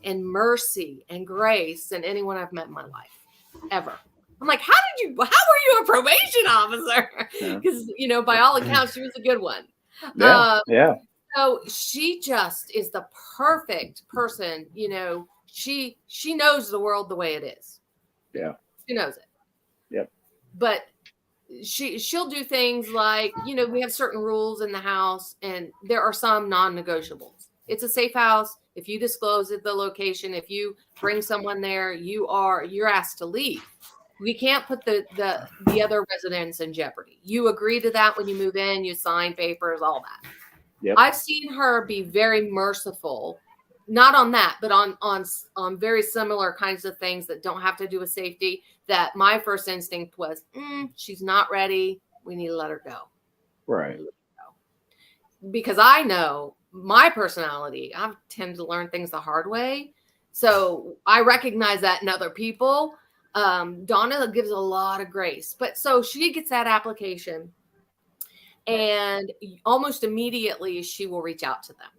and mercy and grace than anyone I've met in my life ever. I'm like, how were you a probation officer? Because, by all accounts, she was a good one. Yeah. So she just is the perfect person. She knows the world the way it is. Yeah. She knows it. Yep. But she'll do things like, we have certain rules in the house, and there are some non-negotiables. It's a safe house. If you disclose the location, if you bring someone there, you're asked to leave. We can't put the other residents in jeopardy. You agree to that when you move in, you sign papers, all that. Yep. I've seen her be very merciful, not on that, but on very similar kinds of things that don't have to do with safety. That my first instinct was, she's not ready. We need to let her go. Right. Because I know my personality, I tend to learn things the hard way. So I recognize that in other people. Donna gives a lot of grace, but so she gets that application, and almost immediately she will reach out to them,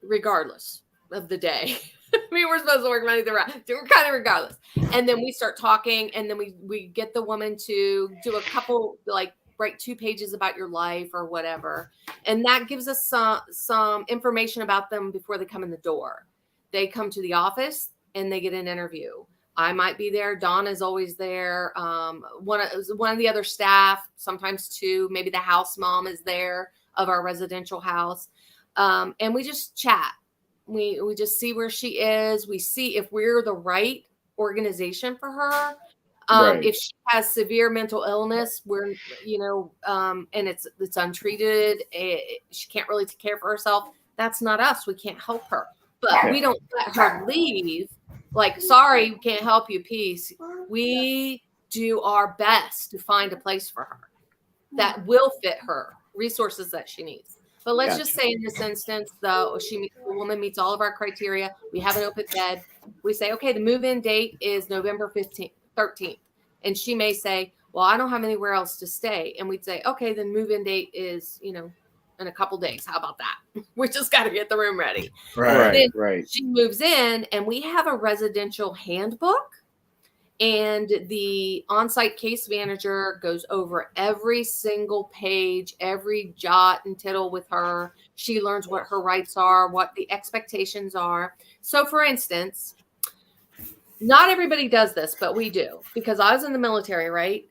regardless of the day. I mean, we're supposed to work Monday through Friday. We're kind of regardless. And then we start talking, and then we get the woman to do a couple, like write 2 pages about your life or whatever. And that gives us some information about them before they come in the door. They come to the office and they get an interview. I might be there. Dawn is always there. One of the other staff, sometimes 2, maybe the house mom is there of our residential house. And we just chat. We just see where she is. We see if we're the right organization for her. Right. If she has severe mental illness, we're, and it's untreated, she can't really take care of herself. That's not us. We can't help her, but we don't let her leave. Like, sorry, we can't help you. Peace. We do our best to find a place for her that will fit her resources that she needs. But let's just say in this instance, though, the woman meets all of our criteria. We have an open bed. We say, okay, the move-in date is November 13th. And she may say, well, I don't have anywhere else to stay. And we'd say, okay, then move-in date is, in a couple days. How about that? We just got to get the room ready. Right. She moves in, and we have a residential handbook. And the on-site case manager goes over every single page, every jot and tittle with her. She learns what her rights are, what the expectations are. So, for instance, not everybody does this, but we do, because I was in the military, right?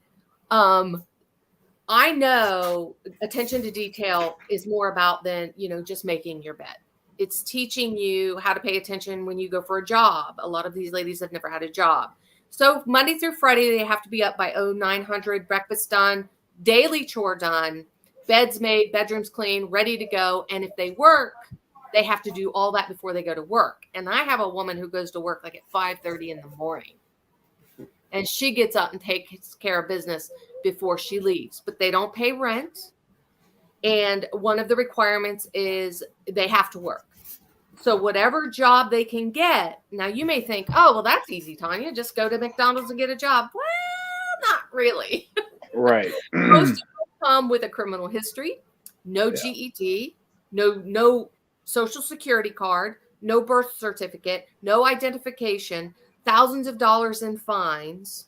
I know attention to detail is more about than, just making your bed. It's teaching you how to pay attention when you go for a job. A lot of these ladies have never had a job. So Monday through Friday, they have to be up by 900, breakfast done, daily chore done, beds made, bedrooms clean, ready to go. And if they work, they have to do all that before they go to work. And I have a woman who goes to work like at 5:30 in the morning. And she gets up and takes care of business before she leaves. But they don't pay rent. And one of the requirements is they have to work. So whatever job they can get. Now you may think, oh, well, that's easy, Tonya. Just go to McDonald's and get a job. Well, not really. Right. Most people come with a criminal history, no GED, no social security card, no birth certificate, no identification, thousands of dollars in fines,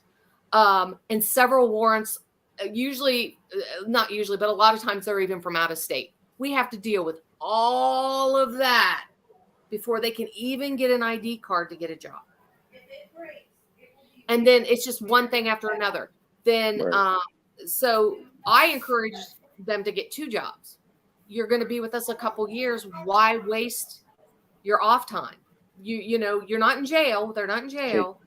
and several warrants. Not usually, but a lot of times they're even from out of state. We have to deal with all of that before they can even get an ID card to get a job. And then it's just one thing after another. Then, so I encourage them to get 2 jobs. You're going to be with us a couple years. Why waste your off time? You're not in jail. They're not in jail.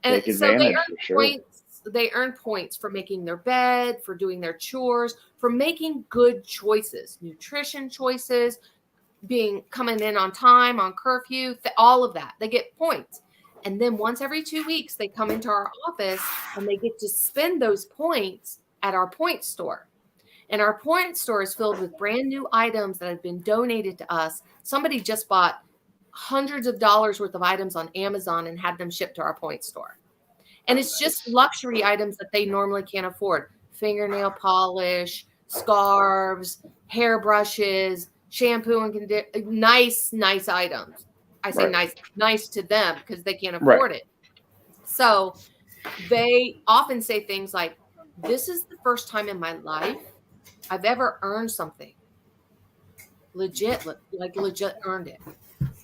And so they earn points. They earn points for making their bed, for doing their chores, for making good choices, nutrition choices, coming in on time, on curfew, all of that. They get points. And then once every 2 weeks, they come into our office and they get to spend those points at our point store. And our point store is filled with brand new items that have been donated to us. Somebody just bought hundreds of dollars worth of items on Amazon and had them shipped to our point store. And it's just luxury items that they normally can't afford. Fingernail polish, scarves, hairbrushes, shampoo and conditioner, nice items. I say nice to them because they can't afford it. So they often say things like, this is the first time in my life I've ever earned something. Legit earned it.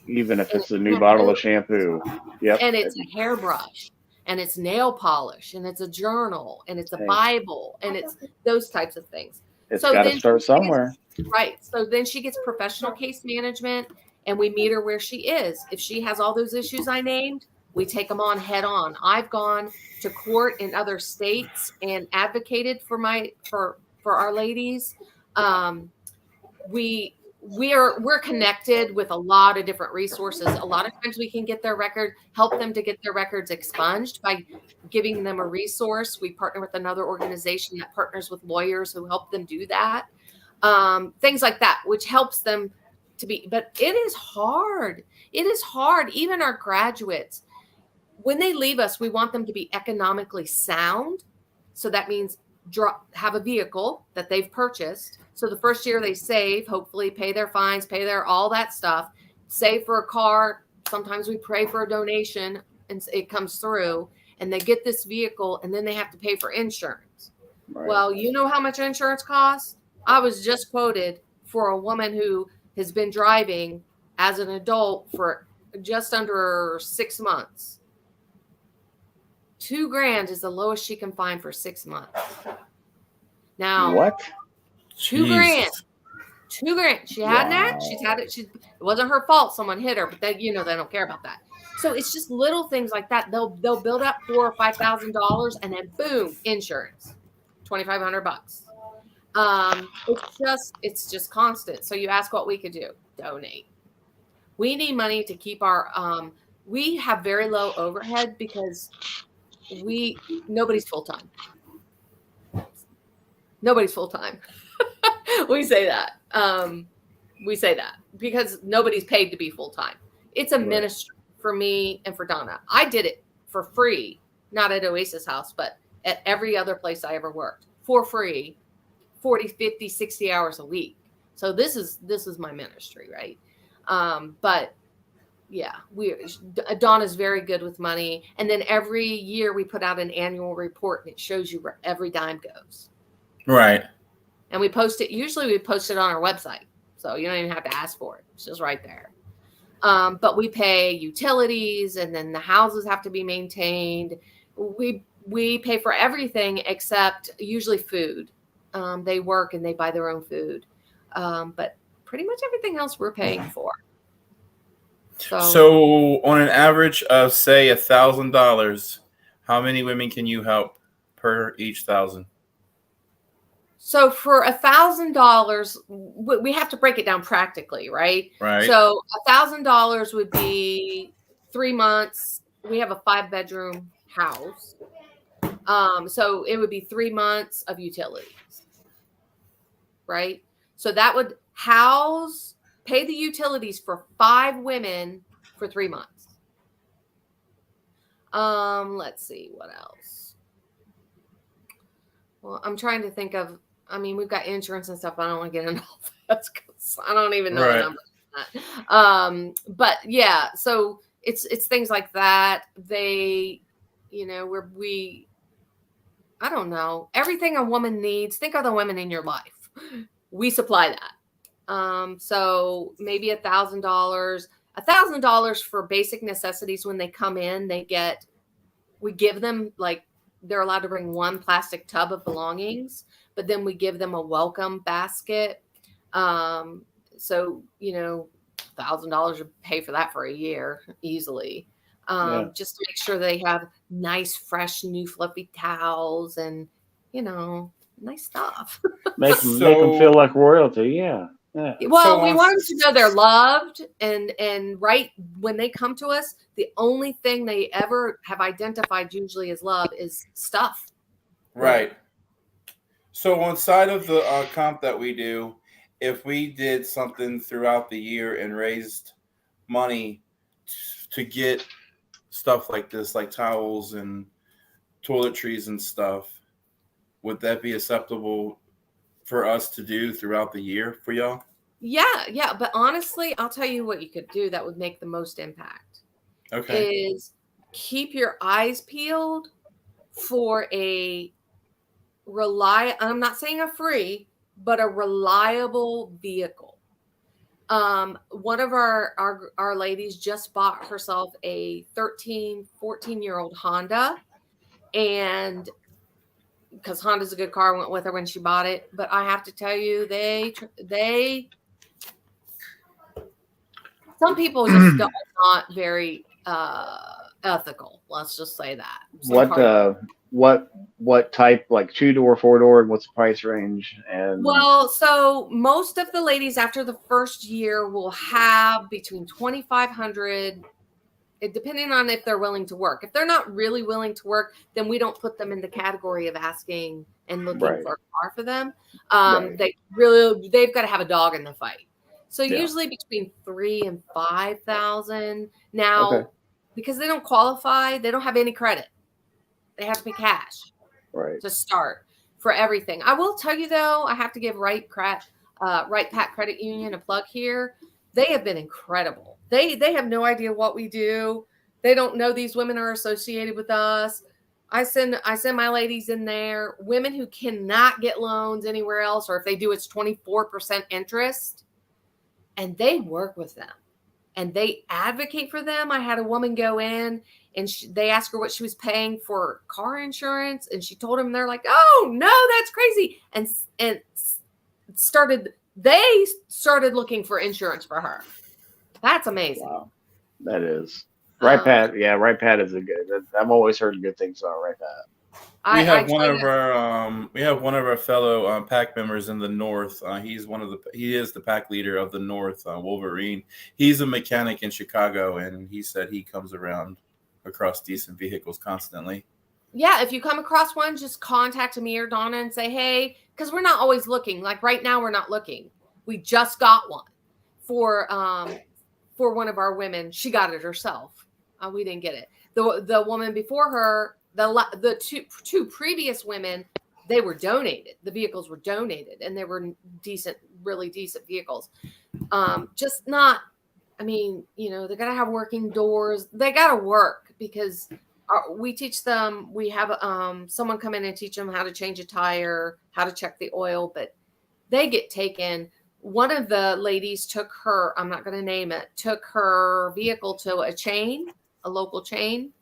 Even if it's a new bottle of shampoo. Yep. And it's a hairbrush. And it's nail polish. And it's a journal. And it's a Bible. And it's those types of things. It's got to start somewhere. Right. So then she gets professional case management, and we meet her where she is. If she has all those issues I named, we take them on head on. I've gone to court in other states and advocated for our ladies. We're connected with a lot of different resources. A lot of times we can get their record, help them to get their records expunged by giving them a resource. We partner with another organization that partners with lawyers who help them do that. Things like that, which helps them but it is hard. It is hard. Even our graduates, when they leave us, we want them to be economically sound. So that means have a vehicle that they've purchased. So the first year they save, hopefully pay their fines, pay their all that stuff, save for a car. Sometimes we pray for a donation and it comes through, and they get this vehicle, and then they have to pay for insurance. Right. Well, you know how much insurance costs? I was just quoted for a woman who has been driving as an adult for just under 6 months. $2,000 is the lowest she can find for 6 months. Now, what? $2,000. $2,000. She had that. She's had it. It wasn't her fault. Someone hit her, but they don't care about that. So it's just little things like that. They'll build up $4,000 or $5,000, and then boom, insurance, $2,500. It's just constant. So you ask what we could do. Donate. We need money to keep our. We have very low overhead because nobody's full time. Nobody's full time. We say that. Because nobody's paid to be full time. It's a ministry for me and for Donna. I did it for free, not at Oasis House, but at every other place I ever worked for free, 40, 50, 60 hours a week. So this is my ministry, right? But yeah, Donna's very good with money. And then every year we put out an annual report, and it shows you where every dime goes. Right. And we post it. Usually we post it on our website. So you don't even have to ask for it. It's just right there. But we pay utilities, and then the houses have to be maintained. We pay for everything except usually food. They work and they buy their own food. But pretty much everything else we're paying for. So on an average of, say, $1,000, how many women can you help per each 1,000? So for $1,000, we have to break it down practically, right? Right. So $1,000 would be 3 months. We have a 5-bedroom house. So it would be 3 months of utilities, right? So that would pay the utilities for 5 women for 3 months. Let's see what else. Well, I'm trying to think of. We've got insurance and stuff. But I don't want to get into all that because I don't even know the numbers. But yeah, so it's things like that. They, I don't know, everything a woman needs. Think of the women in your life. We supply that. So maybe $1,000. $1,000 for basic necessities. When they come in, we give them, like, they're allowed to bring 1 plastic tub of belongings, but then we give them a welcome basket. So, $1,000 would pay for that for a year easily. Just to make sure they have nice, fresh, new fluffy towels and, nice stuff. Make them feel like royalty. Yeah. Well, we want them to know they're loved, and right when they come to us, the only thing they ever have identified usually as love is stuff. Right. So on side of the comp that we do, if we did something throughout the year and raised money to get stuff like this, like towels and toiletries and stuff, would that be acceptable for us to do throughout the year for y'all? Yeah. But honestly, I'll tell you what you could do that would make the most impact. Okay. Is keep your eyes peeled for I'm not saying a free, but a reliable vehicle. One of our ladies just bought herself a 14-year-old Honda, and because Honda's a good car, went with her when she bought it. But I have to tell you, some people just are not very ethical. Let's just say that. What type, like 2-door, 4-door, and what's the price range? And well, so most of the ladies after the first year will have between $2,500, depending on if they're willing to work. If they're not really willing to work, then we don't put them in the category of asking and looking for a car for them. They've got to have a dog in the fight. So Yeah. usually between 3,000 and 5,000. Now, because they don't qualify, they don't have any credit. They have to pay cash to start for everything. I will tell you though, I have to give Right Pat Credit Union a plug here. They have been incredible. They have no idea what we do. They don't know these women are associated with us. I send my ladies in there, women who cannot get loans anywhere else, or if they do, it's 24% interest, and they work with them and they advocate for them. I had a woman go in and they asked her what she was paying for car insurance, and she told them, they're like, "Oh no, that's crazy," and they started looking for insurance for her. That's amazing. Wow. That is. Right Pat. Yeah, Right Pat is a good. I've always heard good things about Right Pat. We have one of our fellow pack members in the north. He is the pack leader of the north, Wolverine. He's a mechanic in Chicago, and he said he comes around across decent vehicles constantly. Yeah, if you come across one, just contact me or Donna and say, hey, because we're not always looking. Like right now, we're not looking. We just got one for one of our women. She got it herself. We didn't get it. The woman before her, the two previous women, they were donated. The vehicles were donated, and they were really decent vehicles. Just not, I mean, they got to have working doors. They got to work because we teach them. We have someone come in and teach them how to change a tire, how to check the oil, but they get taken. One of the ladies took her, I'm not going to name it, took her vehicle to a local chain.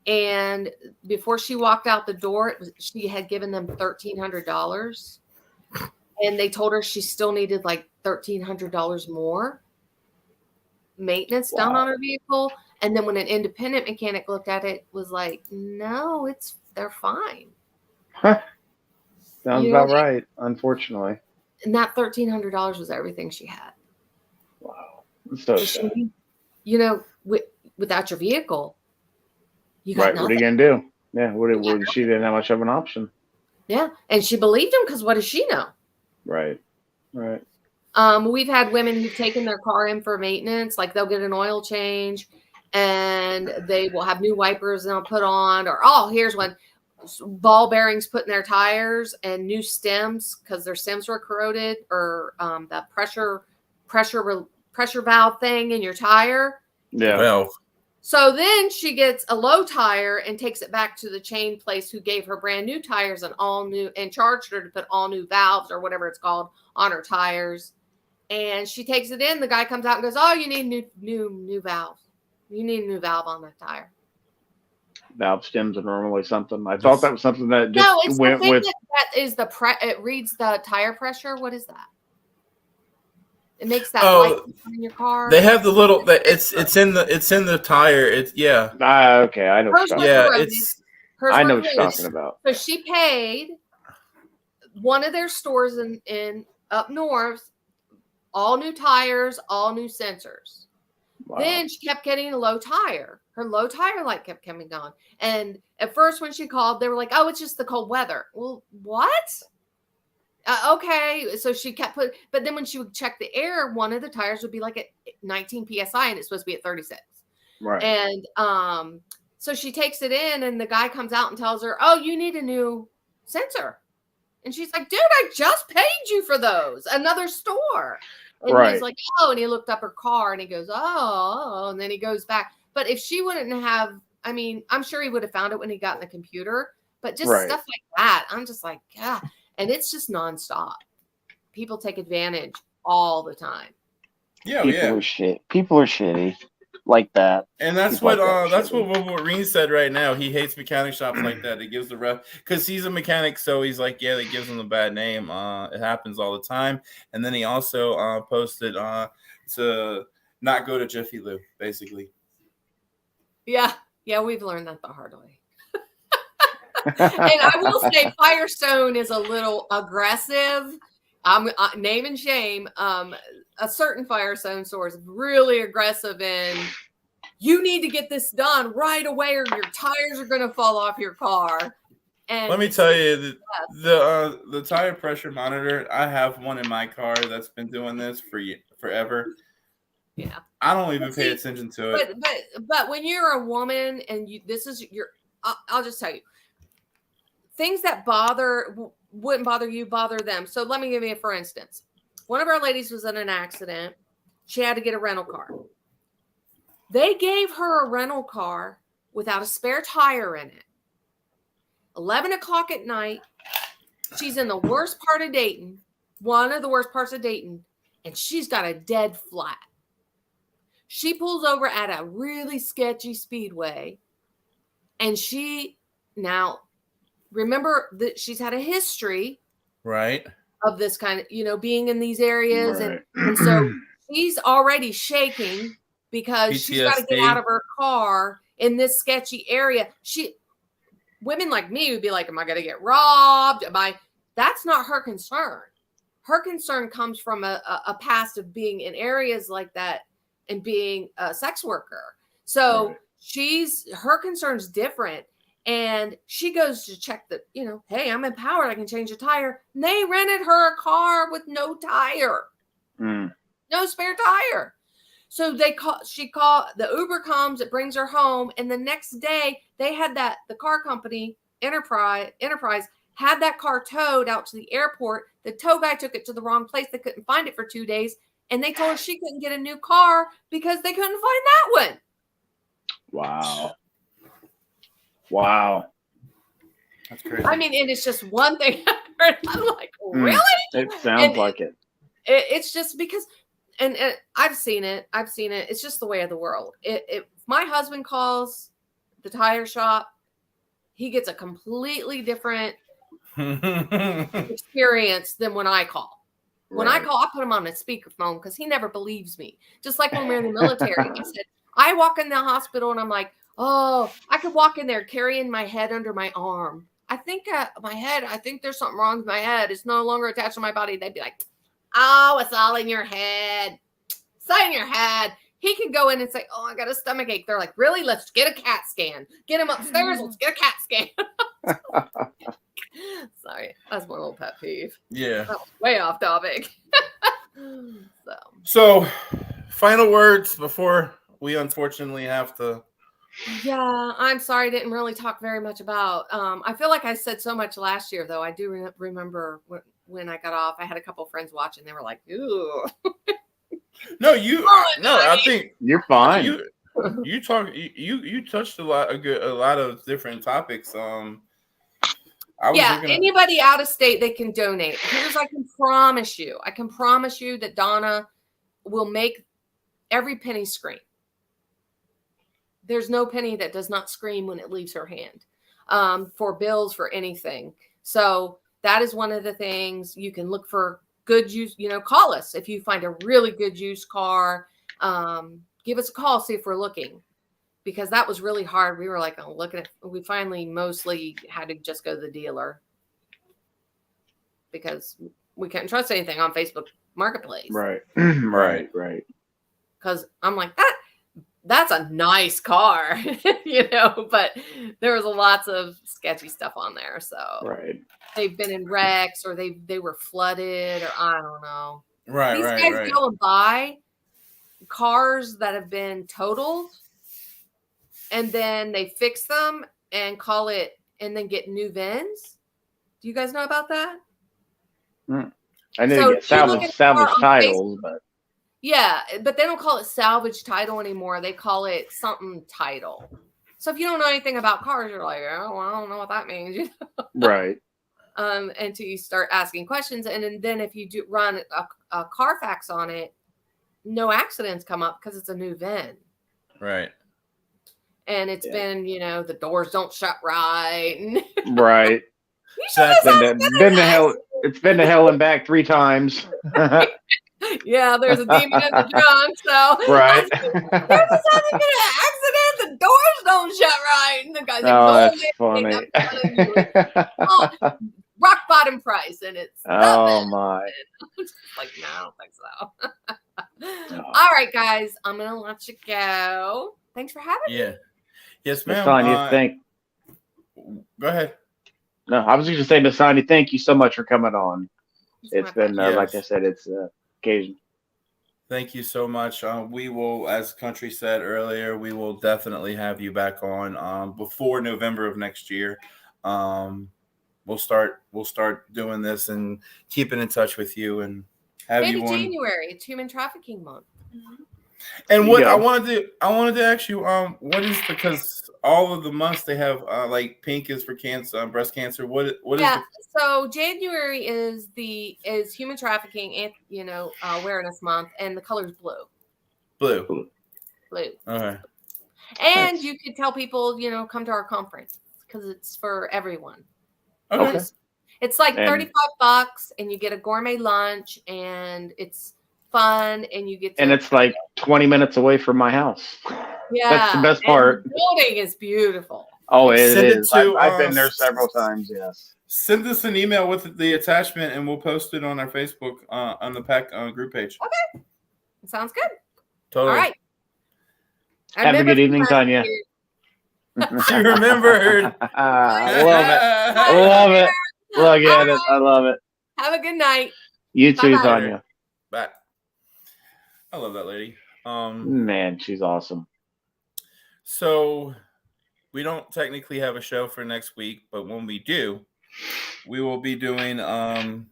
And before she walked out the door, she had given them $1,300. And they told her she still needed like $1,300 more maintenance done on her vehicle. And then when an independent mechanic looked at it, was like, no, they're fine. Huh. Sounds about right, unfortunately. And that $1,300 was everything she had. Wow. So sad. Without your vehicle, you got nothing. What are you going to do? Yeah, she didn't have much of an option. Yeah, and she believed him because what does she know? Right. We've had women who've taken their car in for maintenance, like they'll get an oil change and they will have new wipers they'll put on, or here's one, ball bearings put in their tires and new stems because their stems were corroded, or the pressure valve thing in your tire. Yeah. Well. So then she gets a low tire and takes it back to the chain place who gave her brand new tires and charged her to put all new valves or whatever it's called on her tires. And she takes it in. The guy comes out and goes, "Oh, you need new valve. You need a new valve on that tire." Valve stems are normally something. I thought that was something that just went with. That is it reads the tire pressure. What is that? It makes that light in your car. They have the little. It's in the tire. It's yeah. Okay, I know. I know what you're talking about. So she paid one of their stores in up north, all new tires, all new sensors. Wow. Then she kept getting a low tire. Her low tire light kept coming on. And at first when she called, they were like, "Oh, it's just the cold weather." Well, what? Okay. So she kept but then when she would check the air, one of the tires would be like at 19 PSI and it's supposed to be at 36. Right. And so she takes it in and the guy comes out and tells her, "Oh, you need a new sensor." And she's like, "Dude, I just paid you for those. Another store." And he's like, "Oh," and he looked up her car and he goes, "Oh," and then he goes back. But if she wouldn't have, I mean, I'm sure he would have found it when he got in the computer, but just stuff like that. I'm just like, God. And it's just nonstop. People take advantage all the time. Yeah, People are shitty like that. And that's what Wolverine said right now. He hates mechanic shops like that. It gives the rep because he's a mechanic, so he's like, yeah, that gives him a bad name. It happens all the time. And then he also posted to not go to Jiffy Lube, basically. Yeah, we've learned that the hard way. And I will say Firestone is a little aggressive. Name and shame. A certain Firestone store is really aggressive in, you need to get this done right away or your tires are going to fall off your car. And let me tell you, the tire pressure monitor, I have one in my car that's been doing this forever. Yeah. I don't even pay attention to it. But when you're a woman and I'll just tell you, things that wouldn't bother you bother them. So let me give you for instance. One of our ladies was in an accident. She had to get a rental car. They gave her a rental car without a spare tire in it. 11 o'clock at night. She's in the worst part of Dayton, one of the worst parts of Dayton, and she's got a dead flat. She pulls over at a really sketchy speedway, and remember that she's had a history, right, of this kind of, being in these areas, Right. and so she's already shaking because PTSD. she's got to get out of her car in this sketchy area. Women like me would be like, am I going to get robbed? That's not her concern. Her concern comes from a past of being in areas like that and being a sex worker. So her concern's different. And she goes to check that, hey, I'm empowered. I can change a tire. And they rented her a car with no tire, no spare tire. So she called, the Uber comes, it brings her home. And the next day they had the car company, Enterprise had that car towed out to the airport. The tow guy took it to the wrong place. They couldn't find it for 2 days. And they told her she couldn't get a new car because they couldn't find that one. Wow. That's crazy. I mean, and it's just one thing. I'm like, really? It sounds like it. It's just because, and I've seen it. It's just the way of the world. If my husband calls the tire shop, he gets a completely different experience than when I call. When I call, I put him on a speakerphone because he never believes me. Just like when we're in the military. I said, I walk in the hospital and I'm like, oh, I could walk in there carrying my head under my arm. I think I think there's something wrong with my head. It's no longer attached to my body. They'd be like, oh, it's all in your head. It's all in your head. He could go in and say, oh, I got a stomach ache. They're like, really? Let's get a CAT scan. Get him upstairs. Let's get a CAT scan. Sorry. That's my little pet peeve. Yeah. That was way off topic. So, final words before we unfortunately have to. Yeah, I'm sorry I didn't really talk very much about. I feel like I said so much last year, though. I do remember when I got off. I had a couple friends watching. They were like, "Ooh." No, I think you're fine. You touched a lot of different topics. Anybody out of state, they can donate. Here's, I can promise you that Donna will make every penny scream. There's no penny that does not scream when it leaves her hand, for bills, for anything. So that is one of the things. You can look for good use, call us. If you find a really good used car, give us a call, see if we're looking, because that was really hard. We were like, looking at, we finally mostly had to just go to the dealer because we couldn't trust anything on Facebook Marketplace. Right. Because I'm like, that's a nice car, but there was lots of sketchy stuff on there. So they've been in wrecks, or they were flooded, or I don't know. These guys go and buy cars that have been totaled, and then they fix them and call it, and then get new VINs. Do you guys know about that? I know you get salvage titles, but. Yeah, but they don't call it salvage title anymore. They call it something title. So if you don't know anything about cars, you're like, oh, well, I don't know what that means. Right. Until you start asking questions. And then if you do run a Carfax on it, no accidents come up because it's a new VIN. Right. And it's been, the doors don't shut right. Right. It's been to hell and back 3 times. Yeah, there's a demon in the trunk. So right. There's a been an accident. The doors don't shut right. And the guy's like, that's funny. Rock bottom price, and it's oh my. Like, no, I don't think so. All right, guys, I'm gonna let you go. Thanks for having me. Yeah. Yes, ma'am. Go ahead. No, I was just going to say, Miss Tonya, thank you so much for coming on. It's been, like I said, it's occasion. Thank you so much. We will, as Country said earlier, we will definitely have you back on before November of next year. We'll start doing this and keeping in touch with you and have Maybe you on. January. It's Human Trafficking Month. And what Yeah. I wanted to ask you, what is, because all of the months they have like pink is for cancer, breast cancer. What is the So January is Human Trafficking and Awareness Month, and the color is blue. blue? Blue. Okay. And Nice. you could tell people, come to our conference because it's for everyone. Okay. It's like And- $35, and you get a gourmet lunch, and it's fun, and you get to, And it's like 20 minutes away from my house. That's the best and part. the building is beautiful. Oh, it Send it is. to, I've been there several times, yes. Send us an email with the attachment, and we'll post it on our Facebook on the pack group page. Okay. Sounds good. Totally. All right. Have a good evening, Tonya. She remembered. I love it. I love it. Look at it. I love it. Have a good night. You too, Bye-bye. Tonya. Bye. I love that lady. Man, she's awesome. So we don't technically have a show for next week, but when we do, we will be doing a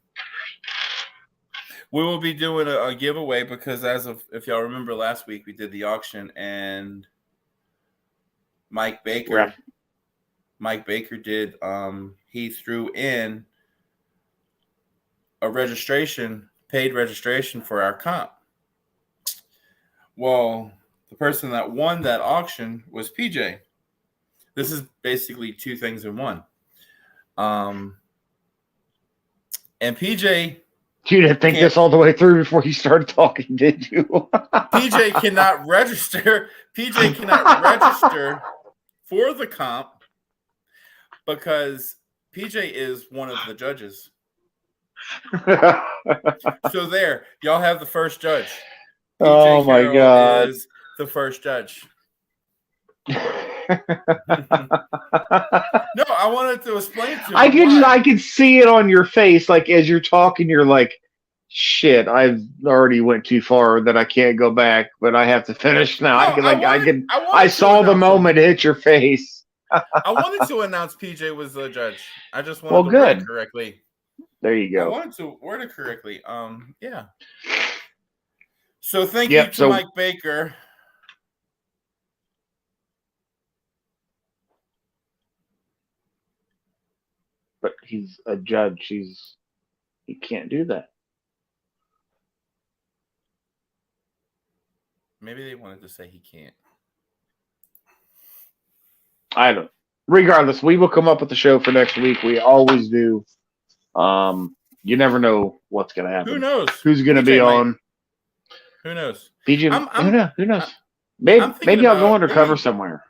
giveaway, because if y'all remember last week, we did the auction, and Mike Baker did he threw in a paid registration for our comp. Well, the person that won that auction was PJ. This is basically two things in one. And PJ, You didn't think this all the way through before you started talking, did you? PJ cannot register. PJ cannot register for the comp because PJ is one of the judges. So there, y'all have the first judge. PJ Oh my Carroll God. is the first judge. No, I wanted to explain to him. I can see it on your face, like as you're talking, you're like, "Shit, I've already went too far that I can't go back, but I have to finish now." I saw the moment hit your face. I wanted to announce PJ was the judge. I just wanted Well, to good. word it correctly. There you I go. wanted to word it correctly. Yeah. So thank you to Mike Baker. But he's a judge. He can't do that. Maybe they wanted to say he can't. I don't. Regardless, we will come up with the show for next week. We always do. You never know what's going to happen. Who knows? Who's going to be on? Who knows? PJ, who knows? Maybe I'll go undercover somewhere.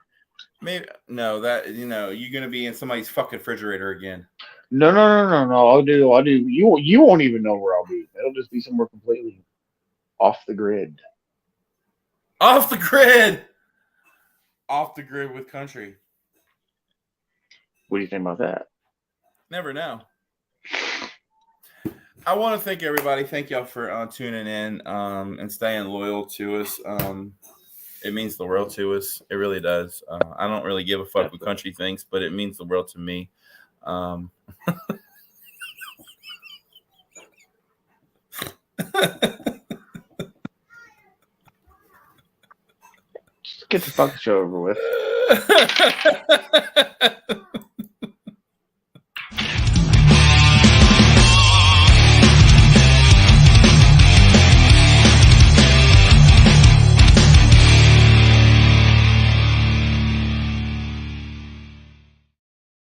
Maybe you're going to be in somebody's fucking refrigerator again. No. I'll do. You won't even know where I'll be. It'll just be somewhere completely off the grid. Off the grid. Off the grid with country. What do you think about that? Never know. I want to thank everybody. Thank y'all for tuning in and staying loyal to us. It means the world to us. It really does. I don't really give a fuck what country thinks, but it means the world to me. Just get the fucking show over with.